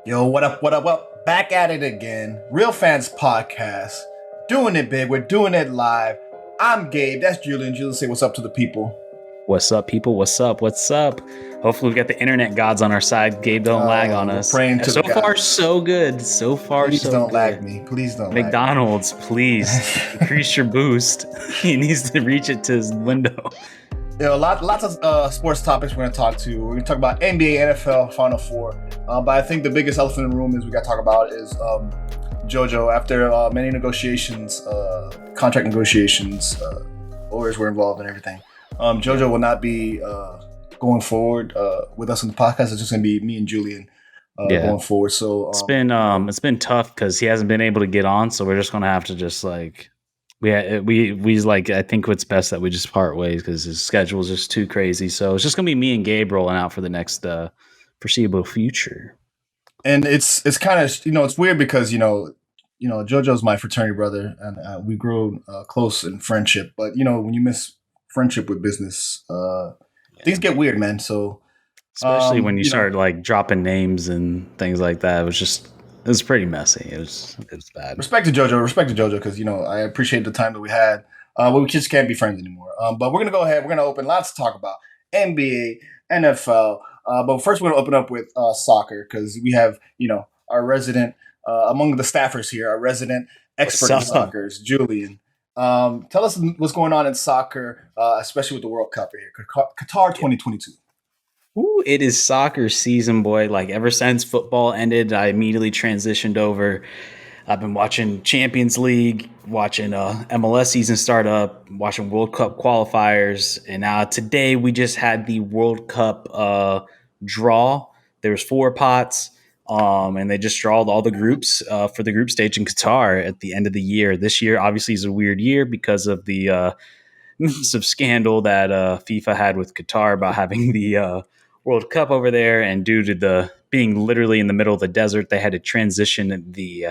Yo, what up, what up, what up? Back at it again. Real Fans Podcast. Doing it big. We're doing it live. I'm Gabe. That's Julian. Julian, say what's up to the people. What's up, people? What's up? What's up? Hopefully, we've got the internet gods on our side. Gabe, don't lag on us. Praying to so the far, gods. so good. So far, Please so don't good. lag me. Please don't McDonald's, please increase your boost. He needs to reach it to his window. Lots of sports topics we're going to talk to. We're going to talk about NBA, NFL, Final Four. But I think the biggest elephant in the room is we got to talk about is JoJo. After many negotiations, contract negotiations, lawyers were involved and everything. JoJo will not be going forward with us on the podcast. It's just going to be me and Julian going forward. So it's been tough because he hasn't been able to get on. So we're just going to have to just like. We like I think it's best that we just part ways because his schedule is just too crazy. So it's just gonna be me and Gabe rolling out for the next foreseeable future. And it's kind of it's weird because JoJo's my fraternity brother and we grew close in friendship. But when you miss friendship with business, things get weird, man. So especially when you start like dropping names and things like that, it was pretty messy. It was bad. Respect to JoJo, because I appreciate the time that we had. But we just can't be friends anymore. But we're gonna go ahead. We're gonna open lots to talk about NBA, NFL. But first, we're gonna open up with soccer because we have our resident among the staffers here, our resident expert in soccer, Julian. Tell us what's going on in soccer, especially with the World Cup here, Qatar 2022. Ooh, it is soccer season, boy. Like ever since football ended, I immediately transitioned over. I've been watching Champions League, watching MLS season start up, watching World Cup qualifiers, and now today we just had the World Cup draw. There was 4 pots, and they just drawed all the groups for the group stage in Qatar at the end of the year. This year, obviously, is a weird year because of the massive scandal that FIFA had with Qatar about having the World Cup over there, and due to the being literally in the middle of the desert, they had to transition the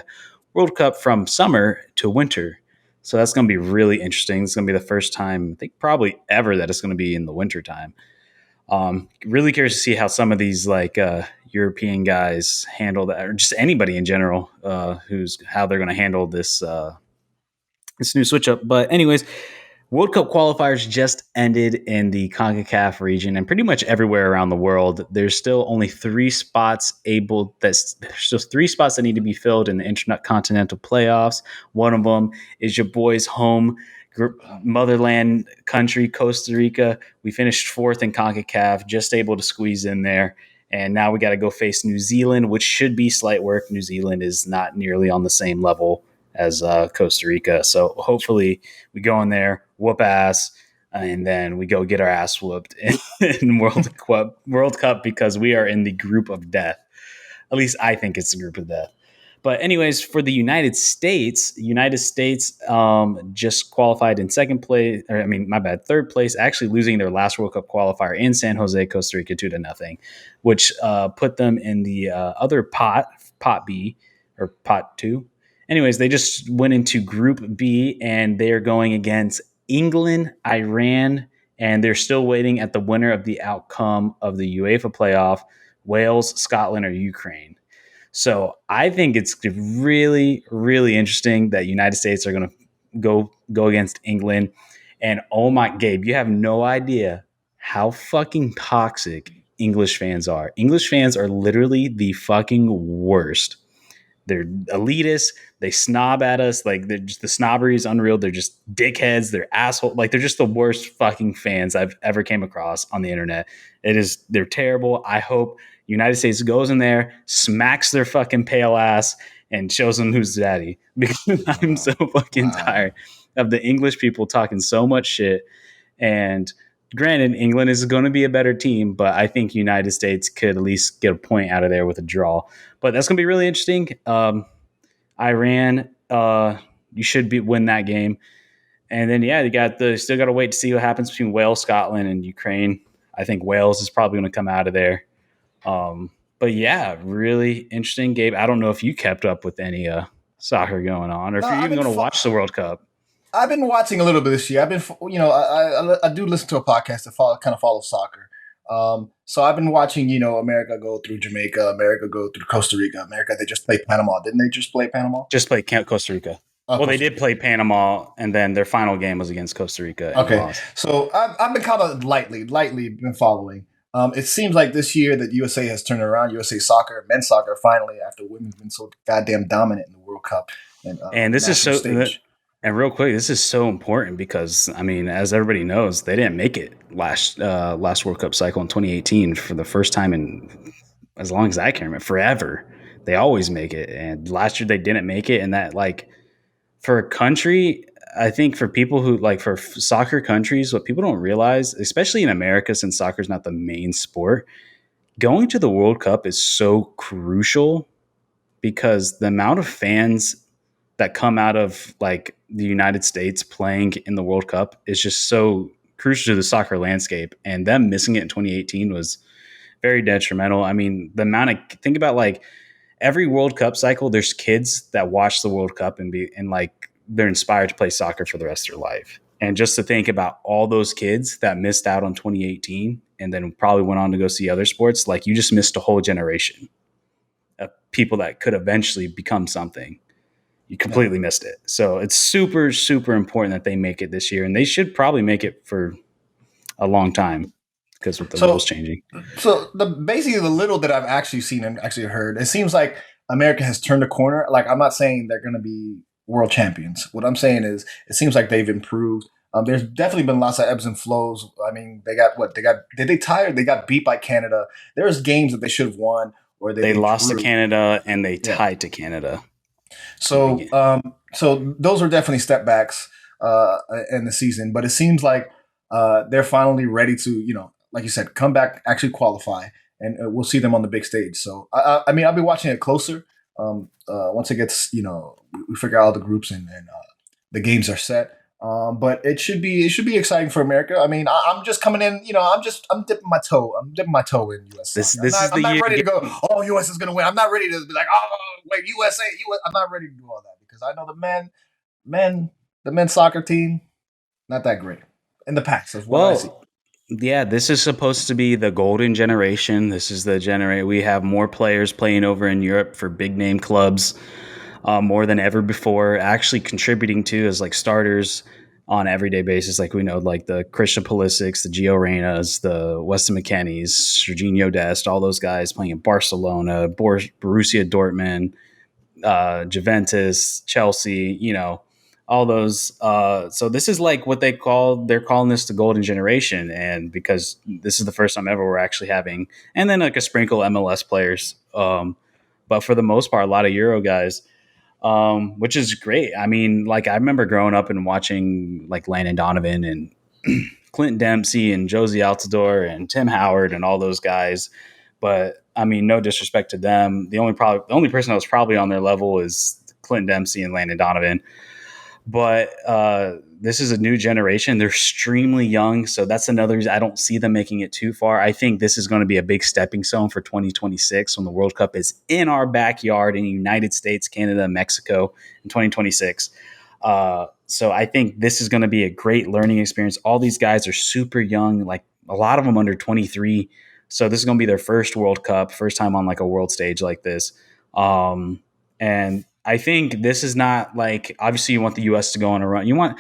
World Cup from summer to winter. So that's going to be really interesting. It's going to be the first time, I think probably ever, that it's going to be in the winter time. Really curious to see how some of these like European guys handle that, or just anybody in general, how they're going to handle this new switch up. But anyways, World Cup qualifiers just ended in the CONCACAF region and pretty much everywhere around the world. There's still only 3 spots there's still 3 spots that need to be filled in the intercontinental playoffs. One of them is your boys' home motherland country, Costa Rica. We finished 4th in CONCACAF, just able to squeeze in there. And now we got to go face New Zealand, which should be slight work. New Zealand is not nearly on the same level as Costa Rica. So hopefully we go in there, whoop ass, and then we go get our ass whooped in World Cup because we are in the group of death. At least I think it's the group of death. But anyways, for the United States just qualified in third place, actually losing their last World Cup qualifier in San Jose, Costa Rica, 2-0, which put them in the other pot B or pot 2. Anyways, they just went into Group B, and they're going against England, Iran, and they're still waiting at the winner of the outcome of the UEFA playoff, Wales, Scotland, or Ukraine. So I think it's really, really interesting that United States are going to go against England. And oh my, Gabe, you have no idea how fucking toxic English fans are. English fans are literally the fucking worst. They're elitist. They snob at us. Like the snobbery is unreal. They're just dickheads. They're assholes. Like they're just the worst fucking fans I've ever came across on the internet. They're terrible. I hope United States goes in there, smacks their fucking pale ass, and shows them who's daddy. Because I'm so fucking tired of the English people talking so much shit. And granted, England is going to be a better team, but I think United States could at least get a point out of there with a draw. But that's going to be really interesting. Iran, you should win that game. And then, you still got to wait to see what happens between Wales, Scotland, and Ukraine. I think Wales is probably going to come out of there. But yeah, really interesting, Gabe. I don't know if you kept up with any soccer going on, or if you're even going to watch the World Cup. I've been watching a little bit this year. I've been, I do listen to a podcast that follows soccer. So I've been watching, America go through Jamaica, America go through Costa Rica, America. They just played Panama, didn't they? Just play Panama. Just played Costa Rica. Well, they Costa did Rica. play Panama, and then their final game was against Costa Rica and Okay, lost. so I've been kind of lightly been following. It seems like this year that USA has turned around. USA soccer, men's soccer, finally after women's been so goddamn dominant in the World Cup and And this is national so. stage. And real quick, this is so important because I mean, as everybody knows, they didn't make it last World Cup cycle in 2018 for the first time in as long as I can remember, forever. They always make it, and last year they didn't make it, and that like for a country, I think for people who like for soccer countries, what people don't realize, especially in America, since soccer is not the main sport, going to the World Cup is so crucial because the amount of fans that come out of like the United States playing in the World Cup is just so crucial to the soccer landscape. And them missing it in 2018 was very detrimental. I mean, the amount of think about like every World Cup cycle, there's kids that watch the World Cup and like they're inspired to play soccer for the rest of their life. And just to think about all those kids that missed out on 2018 and then probably went on to go see other sports, like you just missed a whole generation of people that could eventually become something. You Yeah. completely missed it. So it's super, super important that they make it this year. And they should probably make it for a long time because with the rules So changing. So the basically the little that I've actually seen and actually heard, it seems like America has turned a corner. Like I'm not saying they're going to be world champions. What I'm saying is it seems like they've improved. There's definitely been lots of ebbs and flows. I mean, they got what they got. Did they tie? Or they got beat by Canada. There's games that they should have won or They they lost to drew. Canada and they Yeah. tied to Canada in the So, beginning. so those are definitely step backs in the season. But it seems like they're finally ready to, like you said, come back, actually qualify, and we'll see them on the big stage. So, I mean, I'll be watching it closer once it gets, we figure out all the groups and the games are set. But it should be exciting for America. I mean, I'm just coming in, I'm dipping my toe. I'm dipping my toe in U.S. This soccer. I'm this not is I'm the not year. ready to go. Oh, U.S. is going to win. I'm not ready to be like, oh, wait, USA, US. I'm not ready to do all that because I know men, the men's soccer team, not that great in the past. Is what I see. Well, yeah, this is supposed to be the golden generation. This is the generation. We have more players playing over in Europe for big name clubs more than ever before, actually contributing to as like starters on an everyday basis. Like we know, like the Christian Pulisics, the Gio Reynas, the Weston McKennies, Serginho Dest, all those guys playing in Barcelona, Borussia Dortmund, Juventus, Chelsea, all those. So this is like what they're calling this the golden generation. And because this is the first time ever we're actually having, and then like a sprinkle MLS players. But for the most part, a lot of Euro guys, which is great. I mean, like I remember growing up and watching like Landon Donovan and Clint Dempsey and Josie Altidore and Tim Howard and all those guys. But I mean, no disrespect to them. The only person that was probably on their level is Clint Dempsey and Landon Donovan. But this is a new generation. They're extremely young, so that's another reason I don't see them making it too far. I think this is going to be a big stepping stone for 2026 when the World Cup is in our backyard in the United States, Canada, Mexico in 2026. So I think this is going to be a great learning experience. All these guys are super young, like a lot of them under 23. So this is going to be their first World Cup, first time on like a world stage like this. And I think this is not like obviously you want the US to go on a run. You want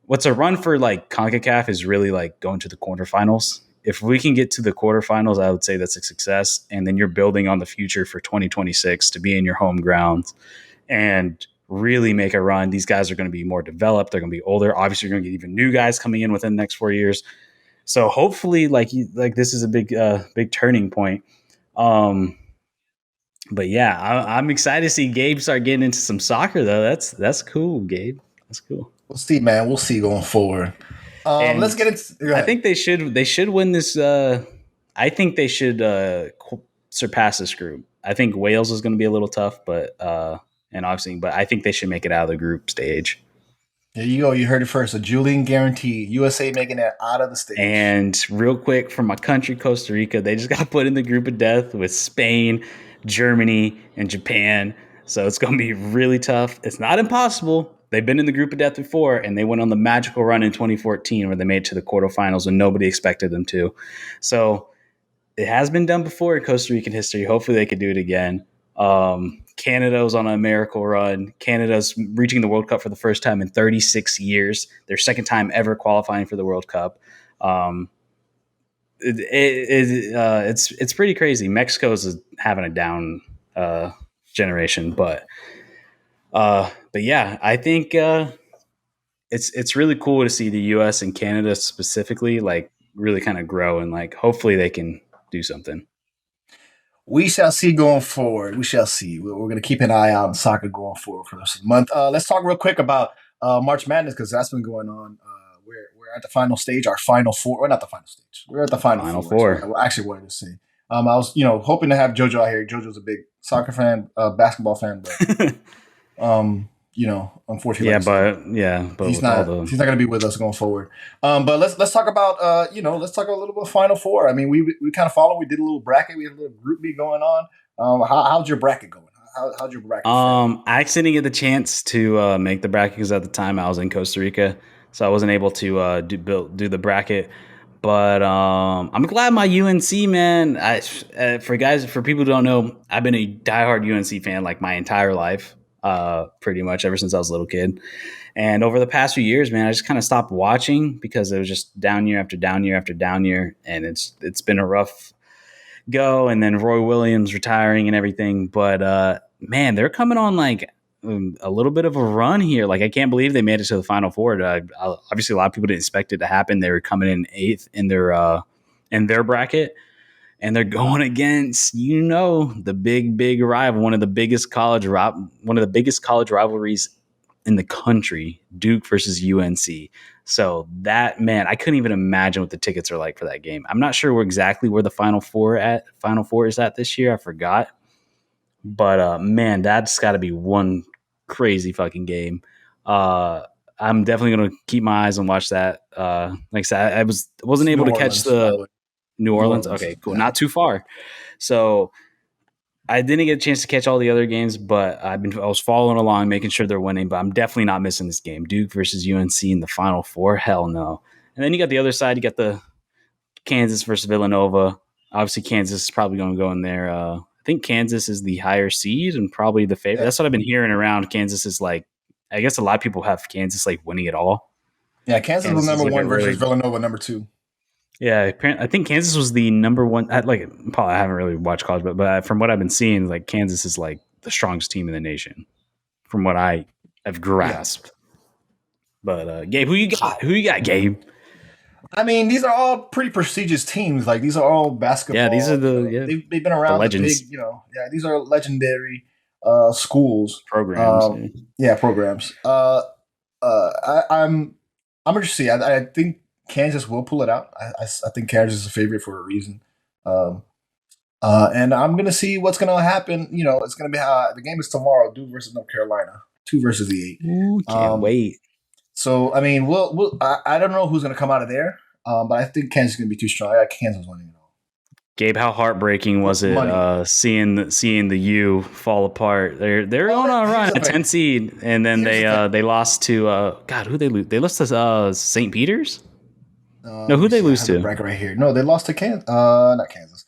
what's a run for like CONCACAF is really like going to the quarterfinals. If we can get to the quarterfinals, I would say that's a success. And then you're building on the future for 2026 to be in your home grounds and really make a run. These guys are going to be more developed. They're going to be older. Obviously, you're going to get even new guys coming in within the next 4 years. So hopefully, like this is a big turning point. Um, but yeah, I'm excited to see Gabe start getting into some soccer though. That's cool, Gabe. That's cool. We'll see, man. We'll see going forward. Let's And get into. Go I ahead. think they should win this. I think they should surpass this group. I think Wales is going to be a little tough, but I think they should make it out of the group stage. There you go. You heard it first. A Julian guarantee. USA making it out of the stage. And real quick, from my country, Costa Rica, they just got put in the group of death with Spain, Germany, and Japan. So it's going to be really tough. It's not impossible. They've been in the group of death before, and they went on the magical run in 2014 where they made it to the quarterfinals and nobody expected them to. So it has been done before in Costa Rican history. Hopefully they could do it again. Canada was on a miracle run. Canada's reaching the World Cup for the first time in 36 years. Their second time ever qualifying for the World Cup. Um, it's pretty crazy. Mexico's having a down generation, but yeah, I think it's really cool to see the U.S. and Canada specifically like really kind of grow and like hopefully they can do something. We shall see going forward. We shall see. We're going to keep an eye out on soccer going forward for this month. Let's talk real quick about March Madness because that's been going on. We're at the final stage, our final four. Or not the final stage. We're at the final, Final four. four. I actually wanted to say. I was, hoping to have JoJo out here. JoJo's a big soccer fan, basketball fan, but unfortunately, but he's with all not. the He's not going to be with us going forward. But let's talk about let's talk a little bit Final Four. I mean, we kind of followed. We did a little bracket. We had a little group B going on. How's your bracket going? How's your bracket? I actually didn't get the chance to make the bracket because at the time I was in Costa Rica, so I wasn't able to do the bracket. But I'm glad my UNC man. For people who don't know, I've been a diehard UNC fan like my entire life, pretty much ever since I was a little kid. And over the past few years, man, I just kind of stopped watching because it was just down year after down year after down year, and it's been a rough go. And then Roy Williams retiring and everything, but man, they're coming on like a little bit of a run here. Like I can't believe they made it to the Final Four. Obviously, a lot of people didn't expect it to happen. They were coming in eighth in their bracket, and they're going against the big rival, one of the biggest college rivalries in the country, Duke versus UNC. So that man, I couldn't even imagine what the tickets are like for that game. I'm not sure exactly where the Final Four is at this year. I forgot, but man, that's got to be one crazy fucking game. I'm definitely gonna keep my eyes and watch that. Like I said, wasn't New able to catch Orleans, by the the way. New New Orleans. Orleans. Okay, cool, Yeah. not too far. So I didn't get a chance to catch all the other games, but I was following along, making sure they're winning. But I'm definitely not missing this game. Duke versus UNC in the Final Four. Hell no. And then you got the other side. You got the Kansas versus Villanova. Obviously, Kansas is probably going to go in there. I think Kansas is the higher seed and probably the favorite. Yeah. That's what I've been hearing around. Kansas is like, I guess a lot of people have Kansas like winning it all. Yeah, Kansas was Kansas is number like one a versus really, Villanova number two. yeah. I think Kansas was the number one. Paul, I haven't really watched college, but from what I've been seeing, like Kansas is like the strongest team in the nation, from what I have Yeah. grasped. But Gabe, who you got? Who you got, Gabe? I mean, these are all pretty prestigious teams. Like these are all basketball. Yeah, these are they've been the around. The legends big, yeah. These are legendary schools. programs. Yeah, programs. I'm interested to see. I think Kansas will pull it out. I think Kansas is a favorite for a reason. Um, and I'm gonna see what's gonna happen. It's gonna be how the game is tomorrow. Duke versus North Carolina. 2 versus the 8. Ooh, can't wait. So I mean, I don't know who's gonna come out of there, but I think Kansas is gonna be too strong. I got Kansas winning it all. Gabe, how heartbreaking was it seeing the U fall apart? They're going on a run, a 10 seed, and then they lost to God. Who they lose? They lost to St. Peter's. No, who they lose I have to? the bracket right here. No, they lost to Kansas. Not Kansas.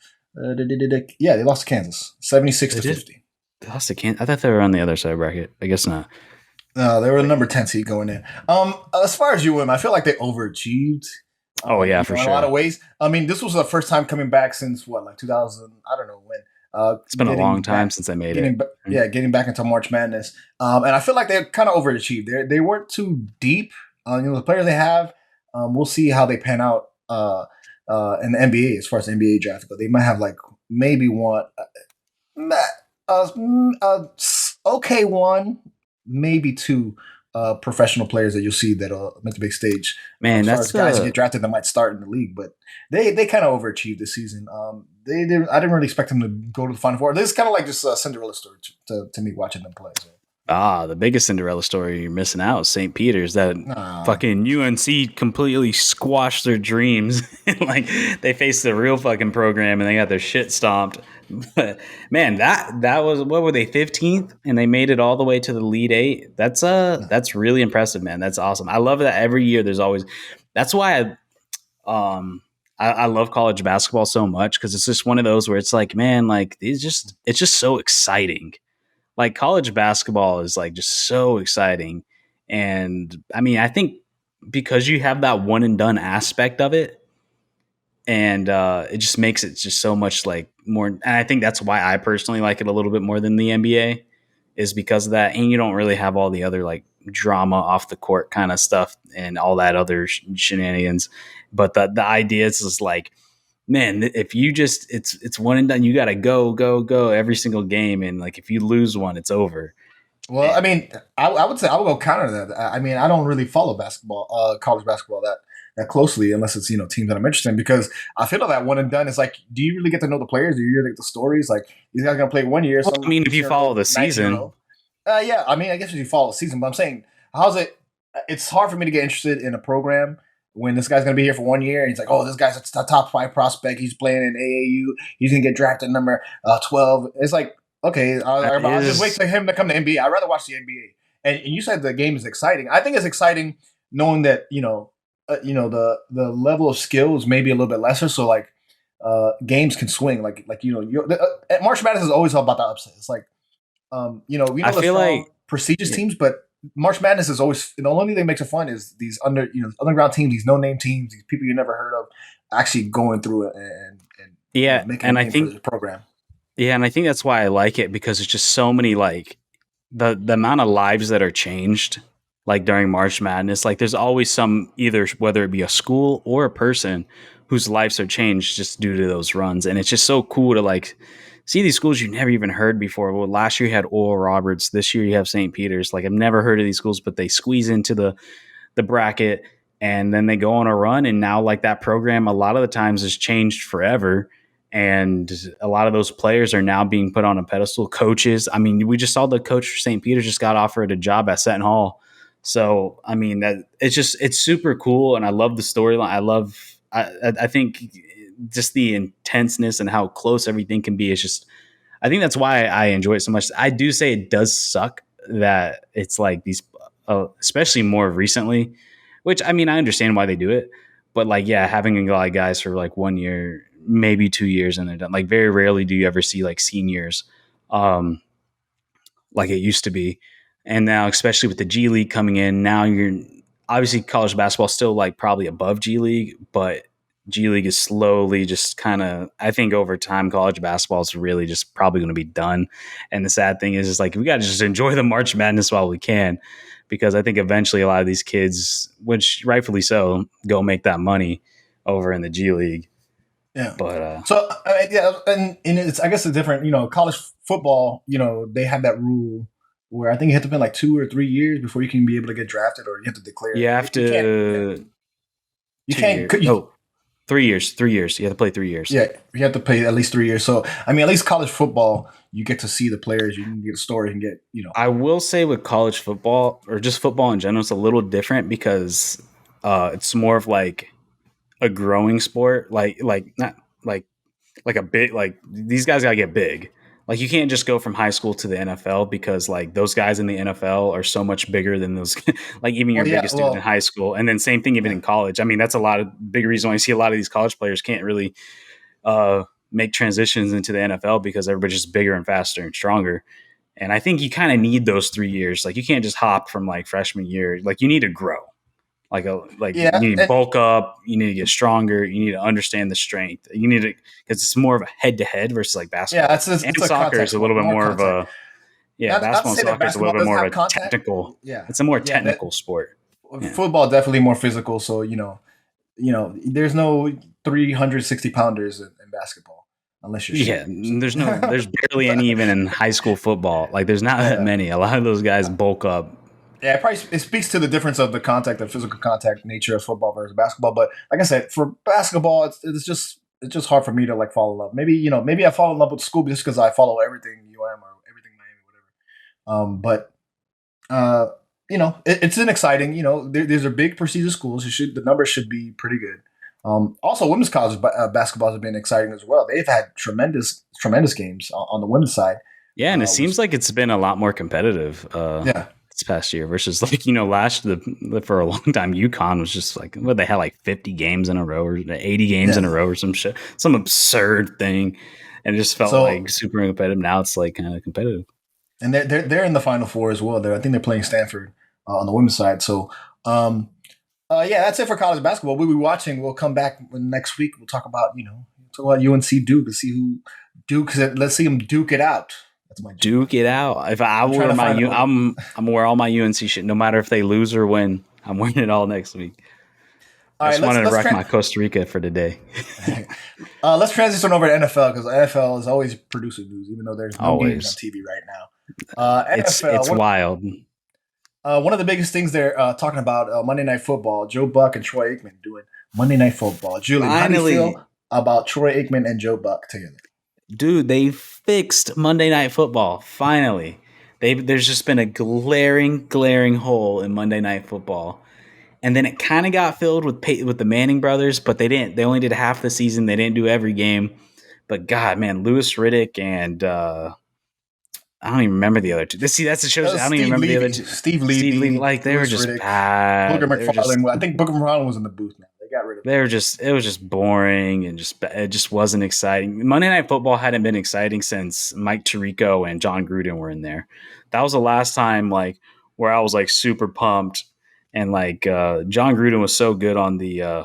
Yeah, they lost to Kansas, 76-50. They lost to Kansas. I thought they were on the other side of the bracket. I guess not. No, they were the number 10 seed going in. As far as UM, I feel like they overachieved. Oh yeah, for sure. In a lot of ways. I mean, this was the first time coming back since what, like 2000? I don't know when. It's been a long time since they made it. Getting back into March Madness. And I feel like they kind of overachieved. They weren't too deep. The players they have, we'll see how they pan out in the NBA as far as the NBA draft goes. They might have like maybe one, okay, one, maybe two professional players that you'll see that are meant the big stage. Man, as far as guys who get drafted that might start in the league, but they kind of overachieved this season. I didn't really expect them to go to the Final Four. This is kind of like just a Cinderella story to me watching them play. So. The biggest Cinderella story you're missing out is St. Peter's. That fucking UNC completely squashed their dreams. Like they faced the real fucking program and they got their shit stomped. But man, that was, what were they, 15th, and they made it all the way to the Elite Eight. That's really impressive, man. That's awesome. I love that every year there's always. That's why I love college basketball so much because it's just one of those where it's like, man, like it's just so exciting. Like college basketball is like just so exciting. And I mean, I think because you have that one and done aspect of it, and it just makes it just so much like more. And I think that's why I personally like it a little bit more than the NBA, is because of that. And you don't really have all the other like drama off the court kind of stuff and all that other shenanigans. But the idea is just like, man, if you just it's one and done, you got to go every single game, and like if you lose one, it's over. Well, I And mean, I would say I would go counter that. I mean, I don't really follow basketball, college basketball that closely unless it's teams that I'm interested in because I feel like that one and done is like, do you really get to know the players? Do you really get the stories? Like these guys are gonna play 1 year, well, I some mean, if you 18-year follow old, the 19-year season, old. Yeah, I mean, I guess if you follow the season, but I'm saying, how's it? It's hard for me to get interested in a program when this guy's gonna be here for 1 year and he's like, oh, this guy's a top five prospect. He's playing in AAU. He's gonna get drafted number 12. It's like, okay, that I'll just wait is, for him to come to NBA. I'd rather watch the NBA. And you said the game is exciting. I think it's exciting knowing that the level of skill is maybe a little bit lesser. So like games can swing. March Madness is always all about the upset. It's like we I know the feel strong like, prestigious yeah, teams, but March Madness is always the only thing that makes it fun is these underground teams, these no name teams, these people you never heard of, actually going through it and yeah, making a and I name for think this program. yeah, and I think that's why I like it because it's just so many like the amount of lives that are changed like during March Madness. Like there's always some either whether it be a school or a person whose lives are changed just due to those runs, and it's just so cool to like see these schools you never even heard before. Well, last year you had Oral Roberts, this year you have St. Peter's. Like I've never heard of these schools, but they squeeze into the bracket and then they go on a run, and now like that program a lot of the times has changed forever, and a lot of those players are now being put on a pedestal. Coaches, I mean, we just saw the coach for St. Peter just got offered a job at Seton Hall. So I mean that it's super cool, and I love the storyline. I think just the intenseness and how close everything can be is just, I think that's why I enjoy it so much. I do say it does suck that it's like these, especially more recently, which I mean, I understand why they do it, but like, yeah, having a lot of guys for like 1 year, maybe 2 years, and they're done. Like, very rarely do you ever see like seniors, um, like it used to be. And now, especially with the G League coming in, now you're obviously college basketball still like probably above G League, but G League is slowly just kind of, I think over time, college basketball is really just probably going to be done. And the sad thing is like, we got to just enjoy the March Madness while we can, because I think eventually a lot of these kids, which rightfully so, go make that money over in the G League. Yeah. But So yeah, and it's I guess it's different. College football. They have that rule where I think you have to spend like 2 or 3 years before you can be able to get drafted, or you have to declare. you have You can't. Yeah, to you 2 years. can't. Could you? Oh, 3 years. 3 years. You have to play 3 years. Yeah, you have to play at least 3 years. So I mean, at least college football, you get to see the players, you can get a story, and get. I will say with college football or just football in general, it's a little different because it's more of like a growing sport. Like not like like a big, like these guys gotta get big. Like you can't just go from high school to the NFL because like those guys in the NFL are so much bigger than those like even your Well, yeah. biggest dude in Well, high school. And then same thing even yeah. in college. I mean, that's a lot of big reason why I see a lot of these college players can't really make transitions into the NFL because everybody's just bigger and faster and stronger. And I think you kind of need those 3 years. Like you can't just hop from like freshman year. Like you need to grow. Like you Yeah, need to and bulk up. You need to get stronger. You need to understand the strength. You need to, because it's more of a head to head versus like yeah, basketball it's and a soccer is contact a sport, little bit more more of contact. a, yeah, Not to basketball and say that soccer is a little basketball bit doesn't more have of a contact. technical. Yeah, It's a more yeah. technical sport. Yeah. Football definitely more physical. So there's no 360 pounders in basketball unless you're Yeah, shooting. So. there's barely any even in high school football. Like there's not that Yeah. many. A lot of those guys bulk up. Yeah, it speaks to the difference of the contact, the physical contact nature of football versus basketball. But like I said, for basketball, it's just hard for me to like fall in love. Maybe I fall in love with school just because I follow everything UM or everything Miami, whatever. But it's an exciting. These are big prestigious schools. The numbers should be pretty good. Also, women's college basketball has been exciting as well. They've had tremendous games on the women's side. Yeah, and it Which seems like it's been a lot more competitive. Yeah. this past year versus like for a long time UConn was just like what they had like 50 games in a row or 80 games in a Yeah. row or some absurd thing, and it just felt So like super competitive. Now it's like kind of competitive. and they're in the Final Four as well. I think they're playing Stanford on the women's side. So um, yeah, that's it for college basketball. We'll be watching. We'll come back next week. We'll talk about UNC Duke and see who Duke. Let's see them Duke it out. That's my joke. Duke it out. If I I'm trying wear to my find. I'm wear all my UNC shit, no matter if they lose or win. I'm wearing it all next week. All I right, just wanted to let's wreck my Costa Rica for today. let's transition over to NFL because NFL is always producing news, even though there's no games on Always, TV right now. it's NFL. wild. One of the biggest things they're talking about Monday Night Football. Joe Buck and Troy Aikman doing Monday Night Football. Julian, how do you Finally, feel about Troy Aikman and Joe Buck together? dude, they fixed Monday Night Football. Finally, there's just been a glaring hole in Monday Night Football, and then it kind of got filled with the Manning brothers, but they didn't. They only did half the season. They didn't do every game. But God, man, Lewis Riddick and I don't even remember the other two. See, that's the That shows. was I don't even Steve remember the other Levy, two. Steve Steve Levy, Levy, like they were Louis just Riddick, Booger bad. McFarlane. I think Booger McFarlane was in the booth now. They got rid of him. It was just boring and it just wasn't exciting. Monday Night Football hadn't been exciting since Mike Tirico and John Gruden were in there. That was the last time like where I was like super pumped and like John Gruden was so good on the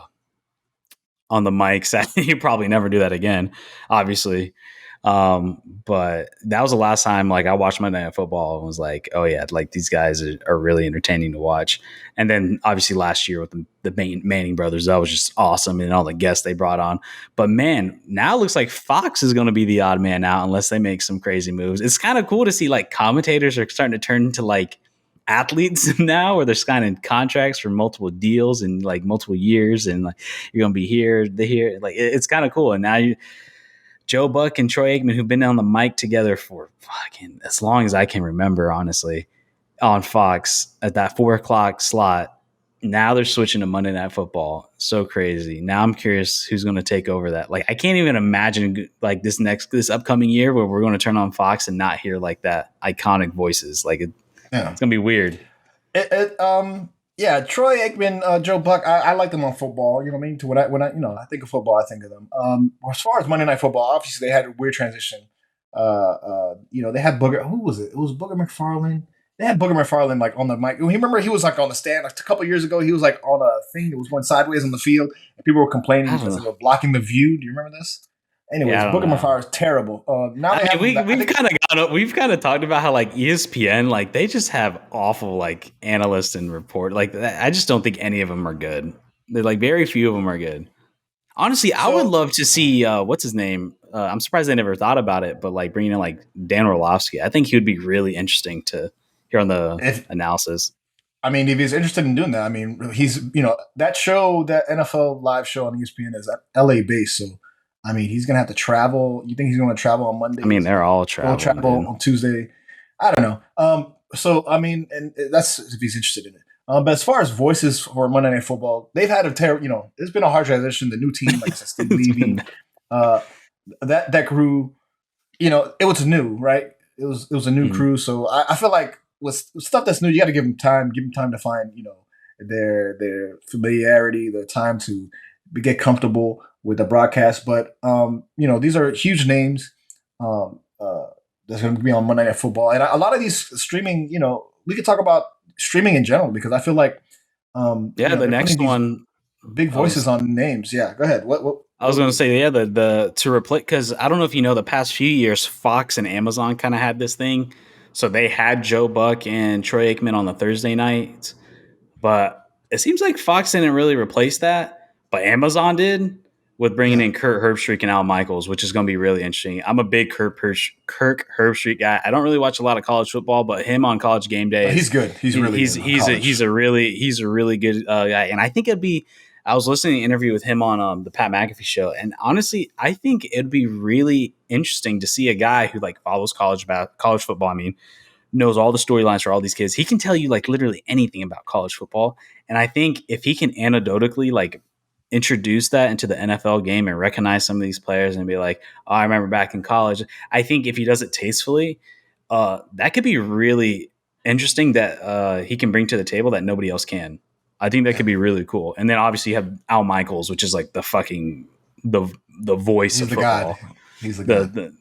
mics that you probably never do that again, obviously. But that was the last time like I watched Monday Night Football and was like, oh yeah, like these guys are really entertaining to watch. And then obviously last year with the Manning brothers, that was just awesome and all the guests they brought on. But man, now it looks like Fox is going to be the odd man out unless they make some crazy moves. It's kind of cool to see like commentators are starting to turn into like athletes now where they're signing contracts for multiple deals and like multiple years and like you're gonna be here like it's kind of cool. And now Joe Buck and Troy Aikman, who've been on the mic together for fucking as long as I can remember, honestly, on Fox at that 4 o'clock slot. Now they're switching to Monday Night Football. So crazy. Now I'm curious who's going to take over that. Like I can't even imagine like this upcoming year where we're going to turn on Fox and not hear like that iconic voices. Like Yeah. it's going to be weird. Yeah, Troy Aikman, Joe Buck. I like them on football. You know what I mean? To when I think of football, I think of them. As far as Monday Night Football, obviously they had a weird transition. They had Booger. Who was it? It was Booger McFarlane. They had Booger McFarlane like on the mic. You remember he was like on the stand like a couple years ago. He was like on a thing that was going sideways on the field, and people were complaining because they were blocking the view. Do you remember this? Anyways, Yeah, Booger McFarlane is terrible. Now they have we've kind of talked about how like ESPN like they just have awful like analysts and report like I just don't think any of them are good. They're like very few of them are good. Honestly, I would love to see what's his name. I'm surprised they never thought about it, but like bringing in like Dan Orlovsky, I think he would be really interesting to hear on the analysis. I mean, if he's interested in doing that, I mean, he's that show, that NFL live show on ESPN is LA based, so I mean, he's gonna have to travel. You think he's gonna travel on Monday? I mean, they're all Go travel on Tuesday. I don't know. So I mean, and that's if he's interested in it. But as far as voices for Monday Night Football, they've had it's been a hard transition. The new team, like I said, Steve Levy, that crew, it was new, right? It was a new crew, so I feel like with stuff that's new, you got to give them time to find their familiarity, their time to get comfortable with the broadcast. But these are huge names that's going to be on Monday Night Football, and a lot of these streaming, we could talk about streaming in general because I feel like the next one big voices on names. Yeah, go ahead. What I was going to say, yeah, the to replace, because I don't know if you know, the past few years, Fox and Amazon kind of had this thing. So they had Joe Buck and Troy Aikman on the Thursday night, but it seems like Fox didn't really replace that, but Amazon did with bringing in Kirk Herbstreet and Al Michaels, which is going to be really interesting. I'm a big Kirk Herbstreet guy. I don't really watch a lot of college football, but him on College Game Day, he's good. He's a really good guy, and I think it'd be. I was listening to an interview with him on the Pat McAfee show, and honestly, I think it'd be really interesting to see a guy who like follows college football. I mean, knows all the storylines for all these kids. He can tell you like literally anything about college football, and I think if he can anecdotally like introduce that into the NFL game and recognize some of these players and be like, oh, I remember back in college. I think if he does it tastefully, that could be really interesting that he can bring to the table that nobody else can. I think that Yeah, could be really cool. And then obviously you have Al Michaels, which is like the the voice he's of the god. football. He's the god. The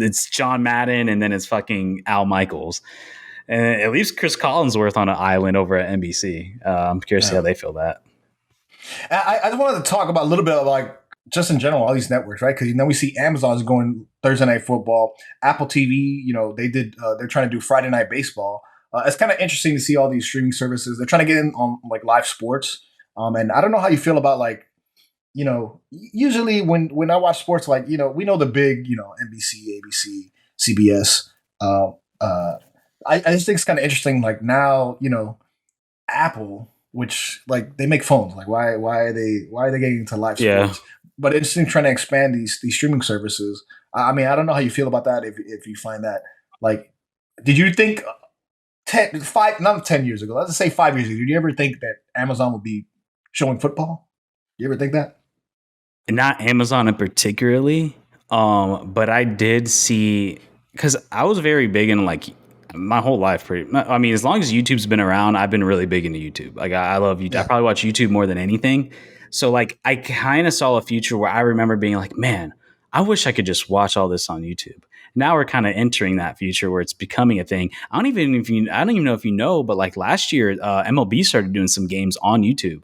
it's John Madden, and then it's fucking Al Michaels, and it leaves Chris Collinsworth on an island over at NBC. I'm curious to see Yeah. how they feel that. I just wanted to talk about a little bit of like just in general all these networks, right? Because we see Amazon's going Thursday Night Football, Apple TV. They did. They're trying to do Friday Night Baseball. It's kind of interesting to see all these streaming services. They're trying to get in on like live sports. And I don't know how you feel about like usually when I watch sports, like we know the big NBC, ABC, CBS. Uh, uh, I just think it's kind of interesting. Like now, Apple, which like they make phones. Like why are they getting into live Yeah, sports? But interesting trying to expand these streaming services. I mean, I don't know how you feel about that. If you find that like, did you think 10 years ago? Let's just say 5 years ago. Did you ever think that Amazon would be showing football? You ever think that? not Amazon in particularly, but I did see because I was very big in like my whole life. I mean, as long as YouTube's been around, I've been really big into YouTube. Like I love YouTube. I Yeah, probably watch YouTube more than anything. So like I kind of saw a future where I remember being like, man, I wish I could just watch all this on YouTube. Now we're kind of entering that future where it's becoming a thing. I don't even know if you know, but like last year, MLB started doing some games on YouTube.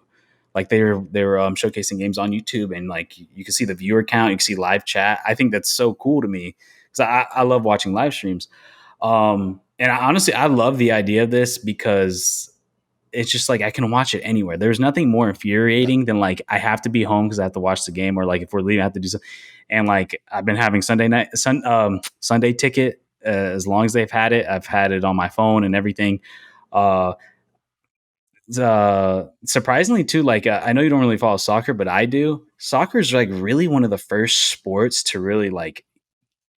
Like they were showcasing games on YouTube, and like you can see the viewer count, you can see live chat. I think that's so cool to me because I love watching live streams. And honestly, I love the idea of this because it's just like I can watch it anywhere. There's nothing more yeah, infuriating than like I have to be home because I have to watch the game, or like if we're leaving, I have to do something. And like I've been having Sunday ticket as long as they've had it. I've had it on my phone and everything. Uh, Surprisingly too, like I know you don't really follow soccer, but I do. Soccer is like really one of the first sports to really like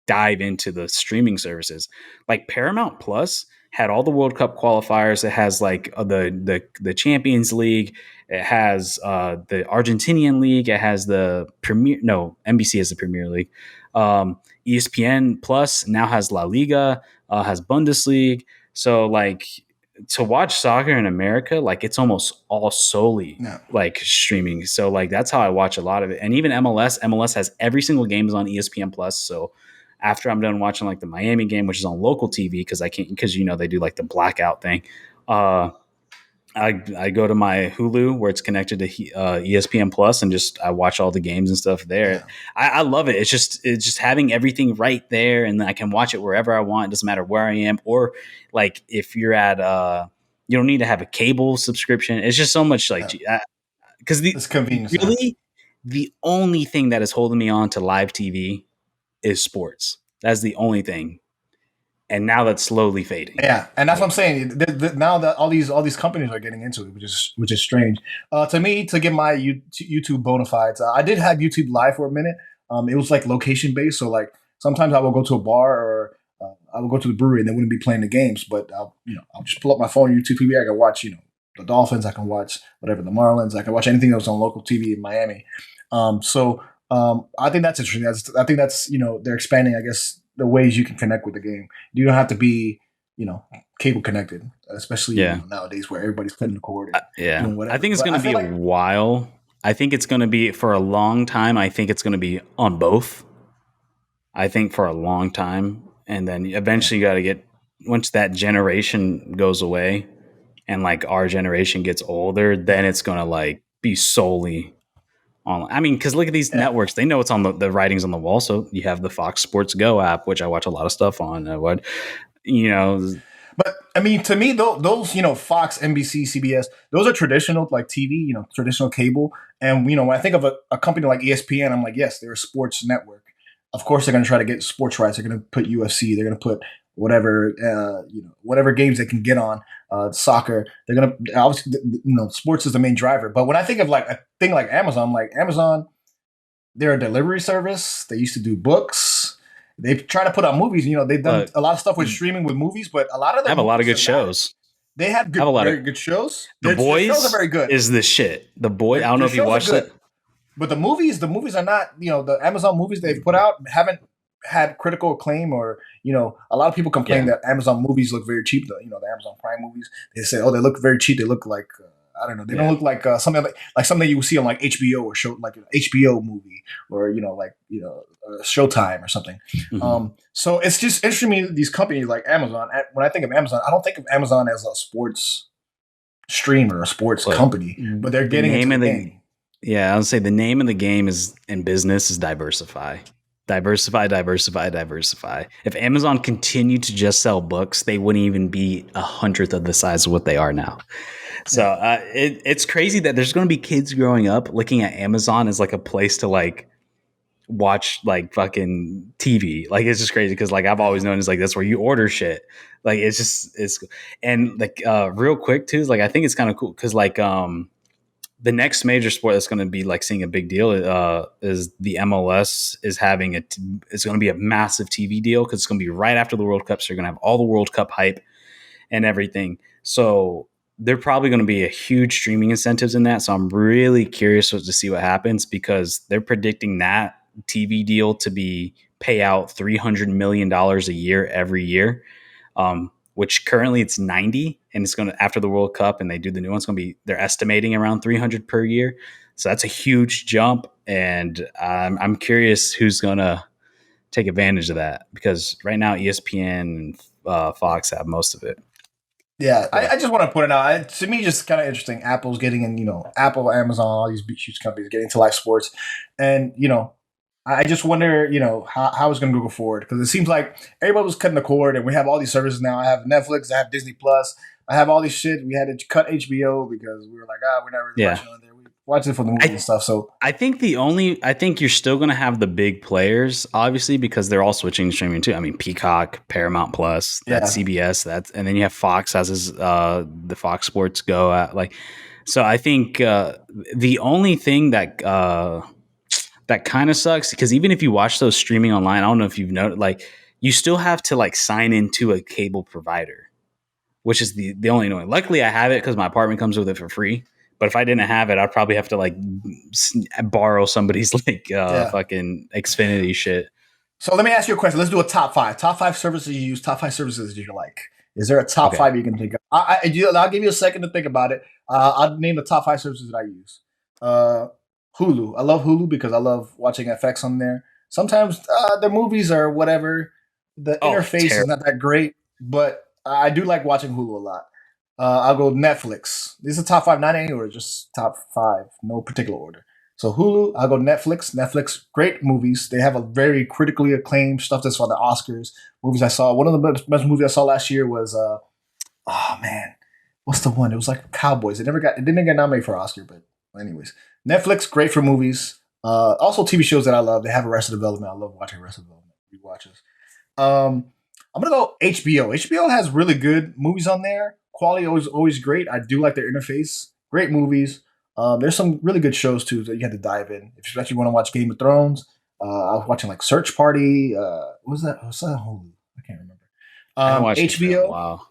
dive into the streaming services. Like Paramount Plus had all the World Cup qualifiers. It has like the Champions League. It has the Argentinian League. It has the Premier. No, NBC has the Premier League. ESPN Plus now has La Liga. Has Bundesliga. So like to watch soccer in America, like it's almost all solely yeah. like streaming. So like that's how I watch a lot of it. And even MLS has every single game is on ESPN Plus. So after I'm done watching like the Miami game, which is on local TV because I can't because they do like the blackout thing. Uh, I go to my Hulu where it's connected to ESPN Plus and just I watch all the games and stuff there. Yeah. I love it. It's just having everything right there, and then I can watch it wherever I want. It doesn't matter where I am, or like if you're at you don't need to have a cable subscription. It's just so much like Yeah. because the It's convenience. Yeah. really the only thing that is holding me on to live TV is sports. That's the only thing. And now that's slowly fading. Yeah, and that's what I'm Like, saying. Now that all these companies are getting into it, which is strange. To me, to get my YouTube bona fides, I did have YouTube Live for a minute. It was like location based, so like sometimes I will go to a bar or I will go to the brewery and they wouldn't be playing the games, but I'll just pull up my phone YouTube TV. I can watch the Dolphins. I can watch whatever the Marlins. I can watch anything that was on local TV in Miami. I think that's interesting. I think that's they're expanding. I guess the ways you can connect with the game. You don't have to be cable connected, especially yeah. nowadays where everybody's cutting the cord and Yeah. doing I whatever. think it's But going I to be feel a like while. I think it's going to be for a long time. I think it's going to be on both. I think for a long time. And then yeah, eventually you got to get, once that generation goes away and like our generation gets older, yeah, then it's going to like be solely online. I mean, because look at these yeah. networks, they know it's on the writings on the wall. So you have the Fox Sports Go app, which I watch a lot of stuff on. You know, But I mean, to me, those Fox, NBC, CBS, those are traditional like TV, traditional cable. And when I think of a company like ESPN, I'm like, yes, they're a sports network. Of course, they're going to try to get sports rights. They're going to put UFC. They're going to put whatever whatever games they can get on soccer. They're going to obviously sports is the main driver. But when I think of like a thing like Amazon, they're a delivery service. They used to do books. They try to put out movies. They've done look, a lot of stuff with streaming with movies, but a lot of I their have a lot of movies good are not. shows. They have I have a lot of very good shows. The Their shows are Boys very good. is the shit. The Boy. I don't know Their if you shows are watched it. good, but the movies are not. The Amazon movies they've put out haven't had critical acclaim, or a lot of people complain Yeah. that Amazon movies look very cheap. The Amazon Prime movies, they say, oh, they look very cheap. They look like I don't know. They don't Yeah. look like something like something you will see on like HBO or show like an HBO movie or Showtime or something. Hmm. So it's just interesting to me these companies like Amazon. When I think of Amazon, I don't think of Amazon as a sports streamer, a sports Look, company, but they're the getting into name the of the game. yeah, I would say the name of the game is in business is diversify. Diversify, diversify, diversify. If Amazon continued to just sell books, they wouldn't even be a hundredth of the size of what they are now. So Yeah, it's crazy that there's going to be kids growing up looking at Amazon as like a place to like watch like fucking TV. Like it's just crazy because like I've yeah, always known it's like that's where you order shit. Like it's just it's and like real quick too is like I think it's kind of cool because like the next major sport that's going to be like seeing a big deal is the MLS is having it's going to be a massive TV deal because it's going to be right after the World Cup. So you're going to have all the World Cup hype and everything. So they're probably going to be a huge streaming incentives in that. So I'm really curious to see what happens because they're predicting that TV deal to be pay out $300 million a year every year, which currently it's 90, and it's going to after the World Cup and they do the new one, it's going to be they're estimating around 300 per year. So that's a huge jump, and I'm curious who's going to take advantage of that because right now ESPN and Fox have most of it. yeah. I, But I just want to point it out. To me, just kind of interesting. Apple's getting in. Apple, Amazon, all these huge companies getting into live sports, and I just wonder, how it's going to go forward because it seems like everybody was cutting the cord, and we have all these services now. I have Netflix, I have Disney Plus, I have all these shit. We had to cut HBO because we were like, we're not really yeah, watching on there. We watch it for the movies and I stuff. So I think you're still going to have the big players, obviously, because they're all switching to streaming too. I mean, Peacock, Paramount Plus, that's yeah, CBS, and then you have Fox has the Fox Sports Go at like. So I think the only thing that kind of sucks because even if you watch those streaming online, I don't know if you've noticed, like you still have to like sign into a cable provider, which is the only annoying. Luckily, I have it because my apartment comes with it for free. But if I didn't have it, I'd probably have to like borrow somebody's like yeah. fucking Xfinity shit. So let me ask you a question. Let's do a top five. Top five services you use. Top five services you like. Is there a top Okay, five you can think of? I'll give you a second to think about it. I'll name the top five services that I use. Uh, Hulu. I love Hulu because I love watching FX on there. Sometimes the movies or whatever, the oh interface is terrible. not that great, but I do like watching Hulu a lot. I'll go Netflix. These are top five, not any order, just top five, no particular order. So Hulu, I'll go Netflix. Netflix, great movies. They have a very critically acclaimed stuff that's for the Oscars. Movies I saw. One of the best movies I saw last year was oh man, what's the one? It was like Cowboys. It didn't get nominated for Oscar, but anyways, Netflix, great for movies. Also TV shows that I love. They have Arrested Development. I love watching Arrested Development rewatches. Um, I'm gonna go HBO. HBO has really good movies on there. Quality always great. I do like their interface. Great movies. There's some really good shows too that you have to dive in. If you actually want to watch Game of Thrones, I was watching like Search Party. What was that? Was that Hulu? I can't remember. I haven't watched a show in a HBO. while.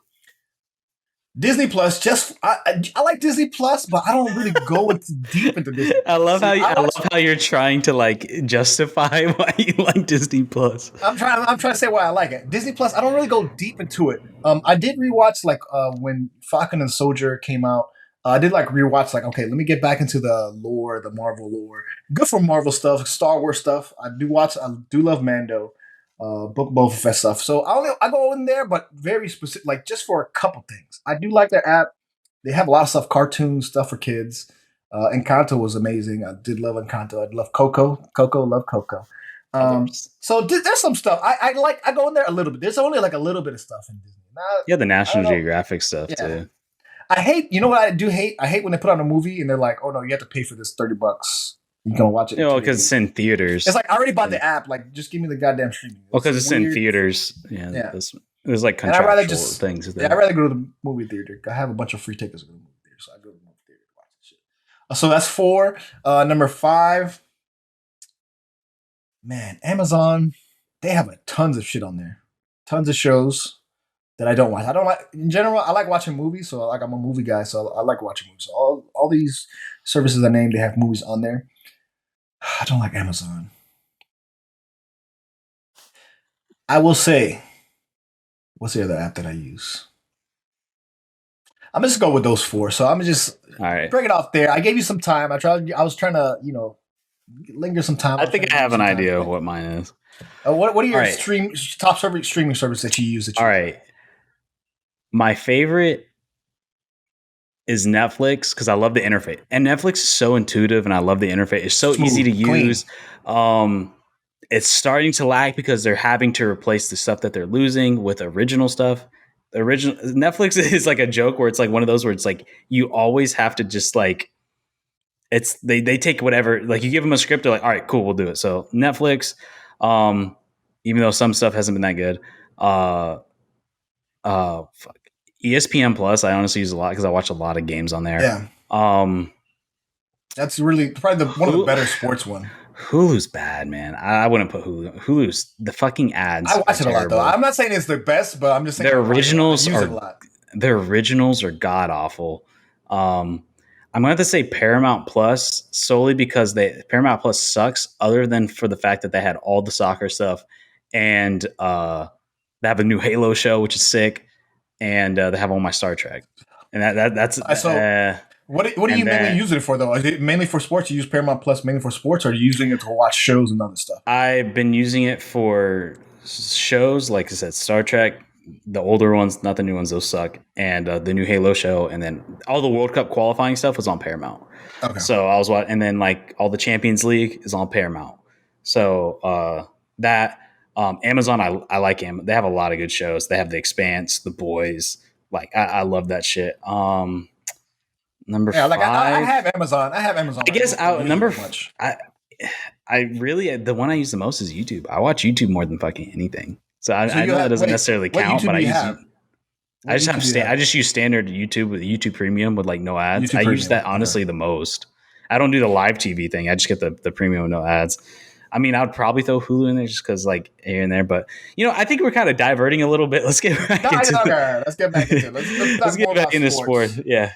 Disney Plus, just I like Disney Plus, but I don't really go into deep into Disney Plus. See, I I watch. love how you're trying to like justify why you like Disney Plus. I'm trying to say why I like it. Disney Plus, I don't really go deep into it. I did rewatch like when Falcon and Soldier came out. I did like rewatch like okay, let me get back into the lore, the Marvel lore. Good for Marvel stuff, Star Wars stuff. I do watch. I do love Mando, Book of Boba Fett stuff. So I go in there, but very specific, like just for a couple things. I do like their app. They have a lot of stuff, cartoons, stuff for kids. Encanto was amazing. I did love Encanto. I love Coco. Coco, love Coco. I love, So there's some stuff I like. I go in there a little bit. There's only like a little bit of stuff in Disney. Not, yeah, the I don't National know. Geographic stuff Yeah, too. I hate. You know what I do hate? I hate when they put on a movie and they're like, "Oh no, you have to pay for this $30. You can watch it You in know, two because it's days." in It's theaters. like I already bought Yeah. the app. Like, just give me the goddamn streaming. Well, It's because it's in weird. theaters. Yeah, Yeah, there's like and I'd rather contractual just things with yeah, I'd them. rather go to the movie theater. I have a bunch of free tickets to go to the movie theater, so I go to the movie theater to watch this shit. So that's four. Number five, man, Amazon. They have tons of shit on there. Tons of shows that I don't watch. I don't like in general. I like watching movies, so like I'm a movie guy, so I like watching movies. So all these services I named, they have movies on there. I don't like Amazon. I will say, what's the other app that I use? I'm just gonna go with those four. So I'm just All right. bring it off there. I gave you some time. I was trying to, linger some time. I I was trying think to I give you have an some time to idea of think. what mine is. What are All your right. streaming service that you use that All you enjoy? right. My favorite is Netflix because I love the interface. And Netflix is so intuitive and I love the interface. It's so easy to Smooth, clean. use. Um, it's starting to lag because they're having to replace the stuff that they're losing with original stuff. The original Netflix is like a joke where it's like one of those where it's like you always have to just like it's they take whatever, like you give them a script, they're like, all right, cool, we'll do it. So Netflix, um, even though some stuff hasn't been that good, uh, fuck. ESPN Plus, I honestly use a lot because I watch a lot of games on there. Yeah, Um, that's really probably one of the Hulu, better sports one. Hulu's bad, man. I wouldn't put Hulu. Hulu's the fucking I ads are watch it a lot though. terrible. I'm not saying it's the best, but I'm just saying Their I watch it a lot. I originals use it a are lot. their originals are god awful. Um, I'm gonna have to say Paramount Plus solely because they Paramount Plus sucks. Other than for the fact that they had all the soccer stuff, and they have a new Halo show which is sick, and they have all my Star Trek, and that's So what do you and mainly then use it for though? Is it mainly for sports? You use Paramount Plus mainly for sports, or are you using it to watch shows and other stuff? I've been using it for shows, like I said, Star Trek, the older ones, not the new ones; those suck, and the new Halo show, and then all the World Cup qualifying stuff was on Paramount. Okay. So I was watching, and then like all the Champions League is on Paramount. So that Amazon, I like Amazon. They have a lot of good shows. They have The Expanse, The Boys. Like I love that shit. Number Yeah, like I five, have Amazon. I have Amazon. I I guess just don't use it as much. I really the one I use the most is YouTube. I watch YouTube more than fucking anything. So So I you know that have doesn't wait, necessarily what count, YouTube but do you have? I What just YouTube have do you have? I just use standard YouTube with YouTube Premium with like no ads. I YouTube use Premium. that Okay. honestly the most. I don't do the live TV thing. I just get the premium with no ads. I mean, I would probably throw Hulu in there just because like here and there, but I think we're kind of diverting a little bit. Let's get No, back into okay. Let's get back into it. Let's let's talk get more back about into sport. sports. Yeah,